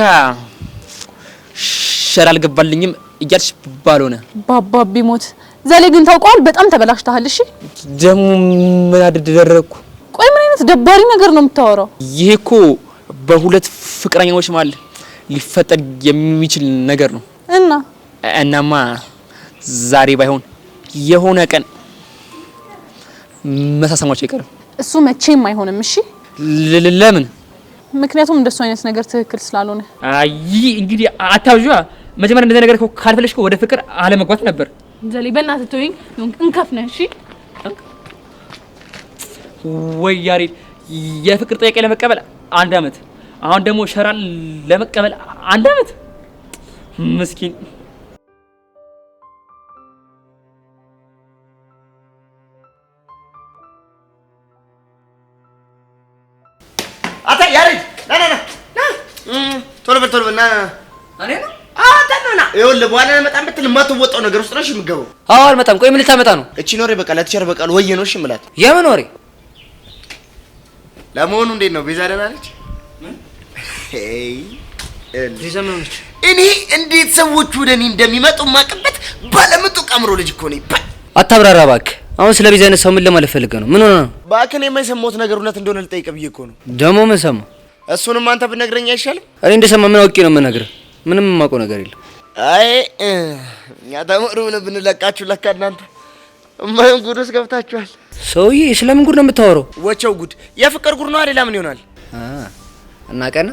ሸራ አልገባልኝም እያልሽ ባልሆነ ባባቢ ሞት። ዘሌ ግን ታውቀዋል፣ በጣም ተበላሽተሃል። እሺ ደግሞ ምን አደረኩ? ቆይ ምን አይነት ደባሪ ነገር ነው የምታወራው? ይሄ እኮ በሁለት ፍቅረኛዎች መሀል ሊፈጠር የሚችል ነገር ነው። እናማ ዛሬ ባይሆን የሆነ ቀን መሳሰማቸው አይቀርም። እሱ መቼም አይሆንም። እሺ ለምን? ምክንያቱም እንደሱ አይነት ነገር ትክክል ስላልሆነ። አይ እንግዲህ አታውጇ። መጀመሪያ እንደዚህ ነገር ካልፈለሽ ወደ ፍቅር አለመግባት ነበር። ዘሌ በእናትህ ተወኝ። እንከፍ ነህ። እሺ ወይ ያሬድ፣ የፍቅር ጥያቄ ለመቀበል 1 አመት፣ አሁን ደግሞ ሸራ ለመቀበል 1 አመት። ምስኪን አታ ያሬድ ና ቶሎ በል ና። እኔ ነው ና ይኸውልህ፣ በኋላ ለመጣም ብትል የማትወጣው ነገር ውስጥ ነው እሺ የምትገባው። አዎ አልመጣም። ቆይ ምን ልታመጣ ነው? እቺ ኖሬ በቃ ለተቸር በቃ ወይ ነው እሺ የምላት። የምን ወሬ? ለመሆኑ እንዴት ነው ቤዛ ደህና ነች? ቤዛ ምን ሆነች? እኔ እንዴት ሰዎቹ ወደ እኔ እንደሚመጡ ማቅበት ባለምጡቅ አእምሮ ልጅ እኮ ነኝ። አታብራራ እባክህ። አሁን ስለ ቤዛ አይነት ሰው ምን ለማለት ፈልገህ ነው? ምን ሆነ ነው? እባክህ እኔ የማይሰማሁት ነገር እውነት እንደሆነ ልጠይቅህ ብዬ እኮ ነው። ደግሞ ምን ሰማ? እሱንም አንተ ብትነግረኝ አይሻልም? እኔ እንደሰማ ምን አውቄ ነው የምነግርህ? ምንም የማውቀው ነገር የለም። አይ እኛ ተመሩ ብለን ብንለቃችሁ ለካ እናንተ ማን ጉድ ውስጥ ገብታችኋል። ሰውዬ ስለምን ጉድ ነው የምታወራው? ወቸው ጉድ የፍቅር ጉድ ነው አይደል? ምን ይሆናል? እና ቀና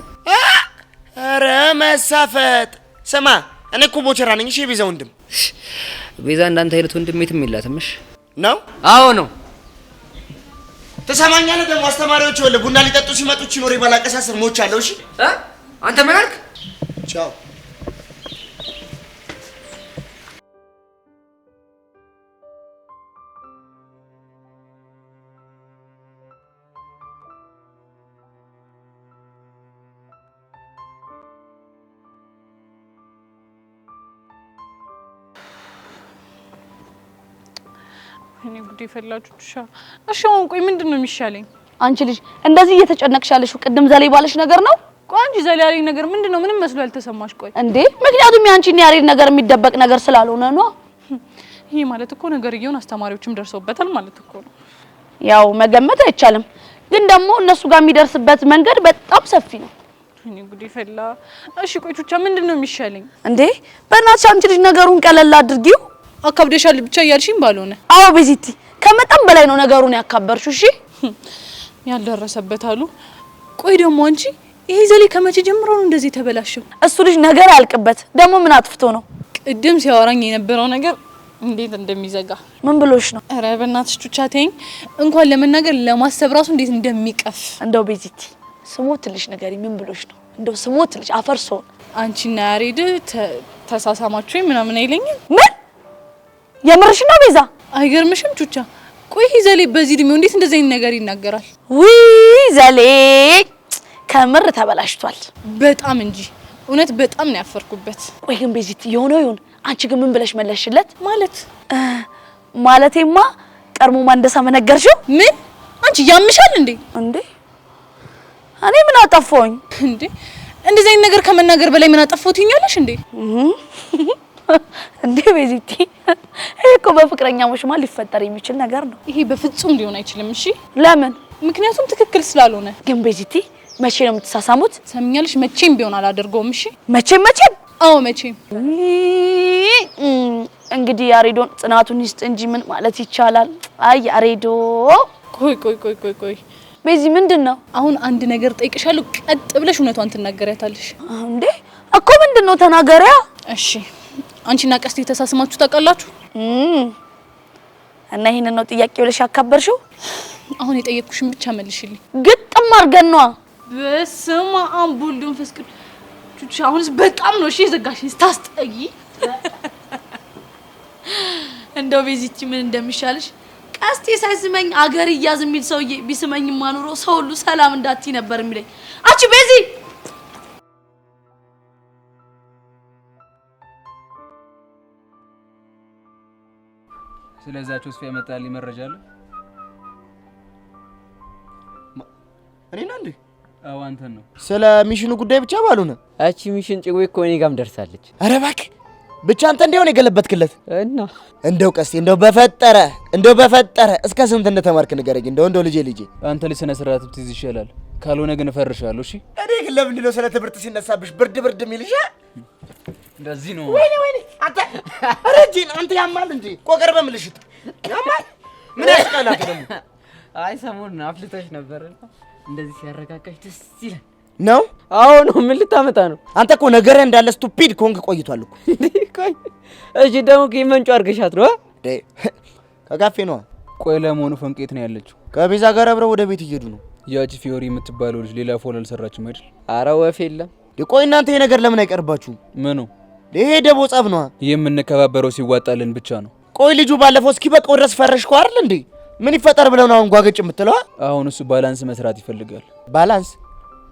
ኧረ መሳፈጥ። ስማ እኔ እኮ ቦቸራ ነኝ። እሺ ቤዛ ወንድም። ቤዛ እንዳንተ አይነት ወንድም የትም የላትም። እሺ ነው? አዎ ነው። ተሰማኛለህ? ደግሞ አስተማሪዎች ወለ ቡና ሊጠጡ ሲመጡ ቺኖሬ ባላቀሳሰር ሞቻለሁ። እሺ አንተ ምን አልክ? ቻው። እኔ ጉዴ ፈላችሁ ሻ። እሺ አሁን ቆይ ምንድነው የሚሻለኝ? አንቺ ልጅ እንደዚህ እየተጨነቅሽ ያለሽው ቅድም ዘሌ ባለሽ ነገር ነው? ቆይ አንቺ ዘሌ ያለኝ ነገር ምንድነው? ምንም መስሎ ያልተሰማሽ? ቆይ እንዴ ምክንያቱም ያንቺና ያሬድ ነገር የሚደበቅ ነገር ስላልሆነ ነው። ይሄ ማለት እኮ ነገርየውን አስተማሪዎችም ደርሰውበታል ማለት እኮ ነው። ያው መገመት አይቻልም፣ ግን ደግሞ እነሱ ጋር የሚደርስበት መንገድ በጣም ሰፊ ነው። እኔ ጉዴ ፈላ። እሺ ቆይ ቹቻ ምንድነው የሚሻለኝ? እንዴ በእናትሽ አንቺ ልጅ ነገሩን ቀለል አድርጊው። አካብደሻል ብቻ እያልሽኝ ባልሆነ። አዎ ቤዚቲ ከመጠን በላይ ነው ነገሩን ያካበርሽው። እሺ ያልደረሰበት አሉ። ቆይ ደግሞ አንቺ ይሄ ዘሌ ከመቼ ጀምሮ ነው እንደዚህ ተበላሽው? እሱ ልጅ ነገር ያልቅበት ደግሞ ምን አጥፍቶ ነው? ቅድም ሲያወራኝ የነበረው ነገር እንዴት እንደሚዘጋ ምን ብሎሽ ነው? ኧረ በእናትሽ ቹቻ ተይኝ። እንኳን ለመናገር ለማሰብ ራሱ እንዴት እንደሚቀፍ። እንደው ቤዚቲ ስሞት ልጅ ነገር ምን ብሎሽ ነው? እንደው ስሞት ልጅ አፈርሶ አንቺና ያሬድ ተሳሳማችሁ ምናምን አይለኝም? ምን የምርሽ ነው ቤዛ? አይገርምሽም ቹቻ? ቆይ ዘሌ በዚህ እድሜው እንዴት እንደዚህ አይነት ነገር ይናገራል? ውይ ዘሌ ከምር ተበላሽቷል በጣም እንጂ እውነት በጣም ነው ያፈርኩበት። ቆይ ግን ቤዚቲ የሆነው ይሁን፣ አንቺ ግን ምን ብለሽ መለሽለት? ማለቴማ ቀርሞ ማንደሳ መነገርሽው? ምን አንቺ ያምሻል እንዴ? እንዴ እኔ ምን አጠፋሁኝ እንዴ? እንደዚህ አይነት ነገር ከመናገር በላይ ምን አጠፋሁት ይኛለሽ እንዴ? እንዴ ቤዚቲ ይሄ እኮ በፍቅረኛሞች ማለት ሊፈጠር የሚችል ነገር ነው። ይሄ በፍጹም ሊሆን አይችልም። እሺ ለምን? ምክንያቱም ትክክል ስላልሆነ። ግን ቤዚቲ መቼ ነው የምትሳሳሙት? ሰምኛለሽ? መቼም ቢሆን አላደርገውም። እሺ መቼም? አዎ መቼም። እንግዲህ ያሬዶን ጽናቱን ይስጥ እንጂ ምን ማለት ይቻላል? አይ ያሬዶ። ቆይ ቤዚ ምንድነው? አሁን አንድ ነገር ጠይቅሻለሁ፣ ቀጥ ብለሽ እውነቷን ትናገሪያታለሽ። እንዴ እኮ ምንድነው? ተናገሪያ። እሺ አንቺና ቀስቴ ተሳስማችሁ ታውቃላችሁ? እና ይሄንን ነው ጥያቄ ብለሽ ያካበርሽው? አሁን የጠየቅኩሽን ብቻ መልሽልኝ። ግጥም አድርገን ነዋ። በስመ አብ ወወልድ ወመንፈስ ቅዱስ። ቹቹ አሁንስ በጣም ነው እሺ የዘጋሽኝ ስታስጠይ። እንደው ቤዚቺ ምን እንደሚሻልሽ ቀስቴ ሳይስመኝ አገር ይያዝ የሚል ሰውዬ ቢስመኝ ማኑሮ ሰው ሁሉ ሰላም እንዳትይ ነበር የሚለኝ። አንቺ ቤዚ ስለዛችሁ ስፋ ያመጣልኝ መረጃ አለ? እኔና እንዴ? አዎ አንተን ነው። ስለ ሚሽኑ ጉዳይ ብቻ ባሉነ እቺ ሚሽን ጭዌ እኮ እኔ ጋርም ደርሳለች። ኧረ እባክህ ብቻ አንተ እንደሆነ የገለበትክለት እና እንደው ቀስቴ እንደው በፈጠረ እስከ ስንት እንደተማርክ ንገረኝ። እንደው ልጄ አንተ ልጅ ስነ ስርዓት ብትይዝ ይሻላል። ካልሆነ ግን እፈርሻለሁ። እሺ እኔ ግን ለምንድን ነው ስለ ትምህርት ሲነሳብሽ ብርድ የሚልሽ? እንደዚህ ነው። ወይኔ አንተ አረጂን አንተ ያማል እንዴ? ቆቀር በምልሽት ያማል። ምን ያስቃላት ደግሞ? አይ ሰሞኑን አፍልተሽ ነበርና እንደዚህ ሲያረጋጋሽ ደስ ይላል ነው። አዎ ነው። ምን ልታመጣ ነው? አንተ እኮ ነገር እንዳለ ስቱፒድ ኮንክ ቆይቷል እኮ። ቆይ እሺ ደግሞ ከመንጩ አርገሻት ነው ደ ከጋፌ ነው። ቆይ ለመሆኑ ፈንቄት ነው ያለችው? ከቤዛ ጋር አብረው ወደ ቤት እየሄዱ ነው። ያቺ ፊዮሪ የምትባለው ልጅ ሌላ ፎል አልሰራችም አይደል? አረ ወፍ የለም። ቆይ እናንተ ይሄ ነገር ለምን አይቀርባችሁም? ምኑ? ይሄ ደቦ ጸብ ነው። የምንከባበረው ሲዋጣልን ብቻ ነው። ቆይ ልጁ ባለፈው እስኪበቃው ድረስ ፈረሽከው አይደል እንዴ? ምን ይፈጠር ብለው ነው አሁን ጓገጭ የምትለው? አሁን እሱ ባላንስ መስራት ይፈልጋል። ባላንስ?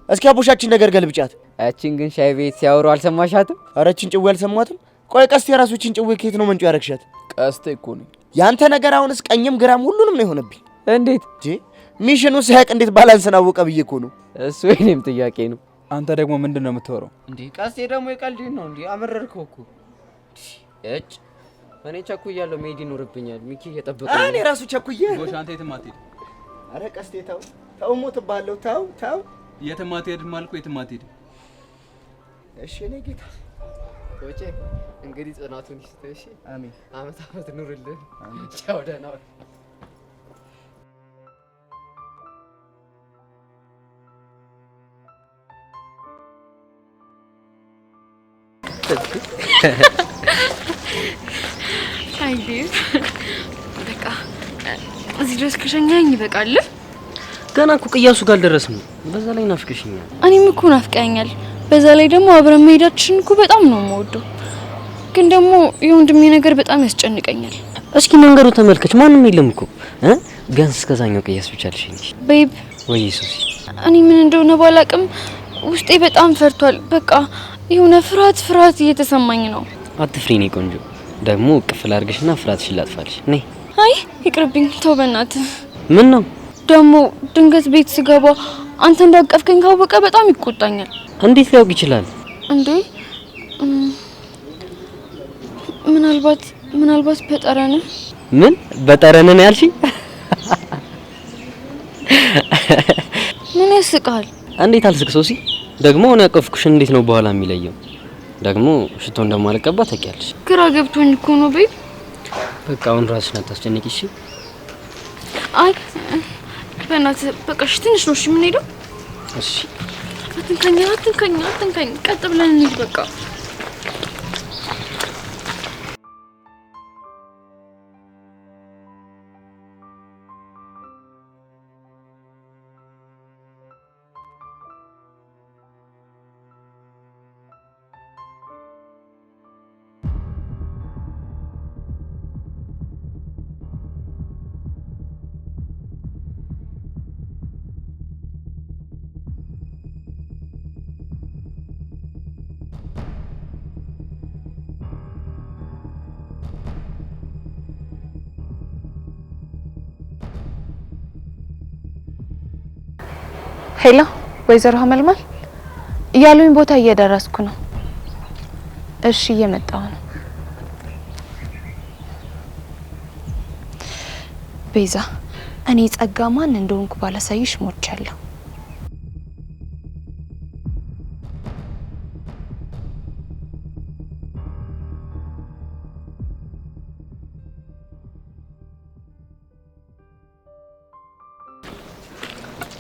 እስኪ አቦሻችን ነገር ገልብጫት። እቺን ግን ሻይ ቤት ሲያወሩ አልሰማሻትም? ኧረ እቺን ጭዌ አልሰማትም። ቆይ ቀስቴ የራሱ እቺን ጭዌ ከየት ነው መንጩ ያረግሻት? ቀስቴ እኮ ነው ያንተ ነገር። አሁንስ ቀኝም ግራም ሁሉንም ነው የሆነብኝ። እንዴት ሚሽኑ ሳያቅ እንዴት ባላንስን አወቀ ብዬ እኮ ነው። እሱ የኔም ጥያቄ ነው። አንተ ደግሞ ምንድነው የምትወራው እንዴ? ቀስቴ ደግሞ የቀልድን ነው እንዴ? አመረርከው እኮ እጭ እኔ ቸኩያለሁ። መሄድ ይኖርብኛል። ሚኪ እየጠበቀኝ ነው። እኔ ራሱ ቸኩዬ። ጎሽ አንተ የትም አትሄድ። አረ ቀስቴ ተው ሞትብሃለሁ። ተው የትም አትሄድም አልኩህ። የትም አትሄድ። እሺ እኔ ጌታ ቆጬ እንግዲህ ጽናቱን ይስጥህ። እሺ አሜን። አመት ኑርልን። ቻው ደህና ዋል። አይዴ በቃ እዚህ ድረስ ከሸኛኝ ይበቃል። ገና እኮ ቅያሱ ጋር አልደረስንም። በዛ ላይ ናፍቀሽኛል። እኔም እኮ ናፍቀኛል። በዛ ላይ ደግሞ አብረን መሄዳችን እኮ በጣም ነው የምወደው። ግን ደግሞ የወንድሜ ነገር በጣም ያስጨንቀኛል። እስኪ መንገዱ ተመልከች፣ ማንም የለም እኮ ቢያንስ እስከዛኛው ቅያስ ብቻ ልሽኝ። ቤብ ወይ ሱሲ፣ እኔ ምን እንደሆነ ባላቅም ውስጤ በጣም ፈርቷል። በቃ የሆነ ፍርሃት እየተሰማኝ ነው። አትፍሪ የኔ ቆንጆ። ደግሞ ቅፍል አድርገሽና ፍርሃትሽን ላጥፋልሽ። ነይ። አይ ይቅርብኝ፣ ተው በእናትህ። ምን ነው ደግሞ ድንገት ቤት ስገባ አንተ እንዳቀፍከኝ ካወቀ በጣም ይቆጣኛል። እንዴት ሊያውቅ ይችላል እንዴ? ምናልባት በጠረን። ምን በጠረን ነው ያልሽኝ? ምን ያስቃል? እንዴት አልስቅ ሶሲ። ደግሞ እኔ ያቀፍኩሽን እንዴት ነው በኋላ የሚለየው? ደግሞ ሽቶ እንደማልቀባ ታውቂያለሽ። ግራ ገብቶኝ እኮ ነው ቤብ። በቃ አሁን ራስሽን አታስጨንቂ እሺ? አይ በእናትህ በቃ እሺ፣ ትንሽ ነው እሺ የምንሄደው። እሺ አትንከኝ፣ ቀጥ ብለን እንሂድ በቃ። ሄሎ ወይዘሮ ሀመልማል፣ ያሉኝ ቦታ እየደረስኩ ነው። እሺ እየመጣሁ ነው። ቤዛ፣ እኔ ጸጋ ማን እንደሆንኩ ባላሳይሽ ሞቻለሁ።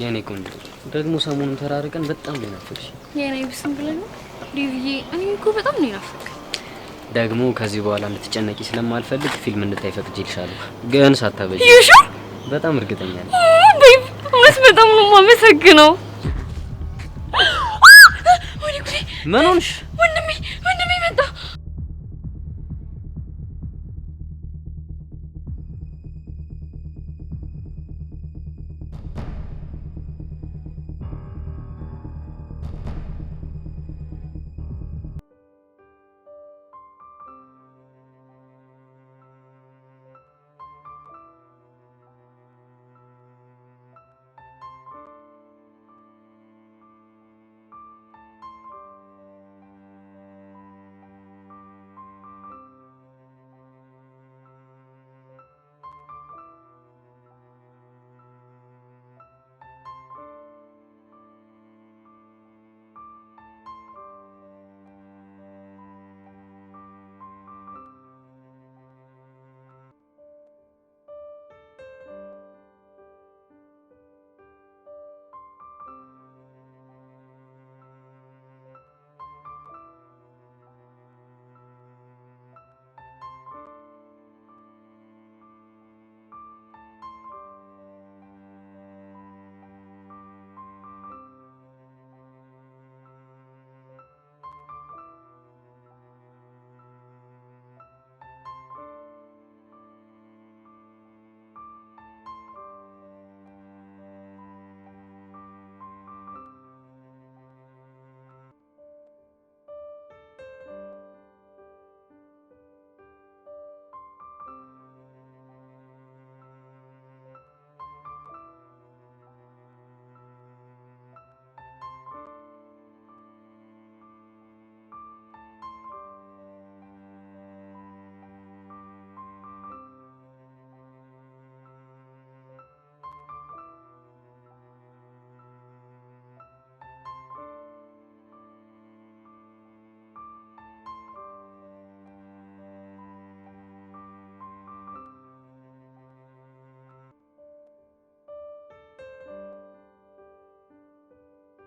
የኔ ቆንጆ ደግሞ ሰሞኑን ተራርቀን በጣም ነው ናፈቅሽ። የኔ ብስም ብለኝ ዲቪዬ፣ እኔ እኮ በጣም ነው ናፈቅሽ። ደግሞ ከዚህ በኋላ እንድትጨነቂ ስለማልፈልግ ፊልም እንድታይ ፈቅጄልሻለሁ፣ ግን ሳታበጂ። ይሹ በጣም እርግጠኛ ነኝ። እውነት በጣም ነው የማመሰግነው። ምን ሆንሽ?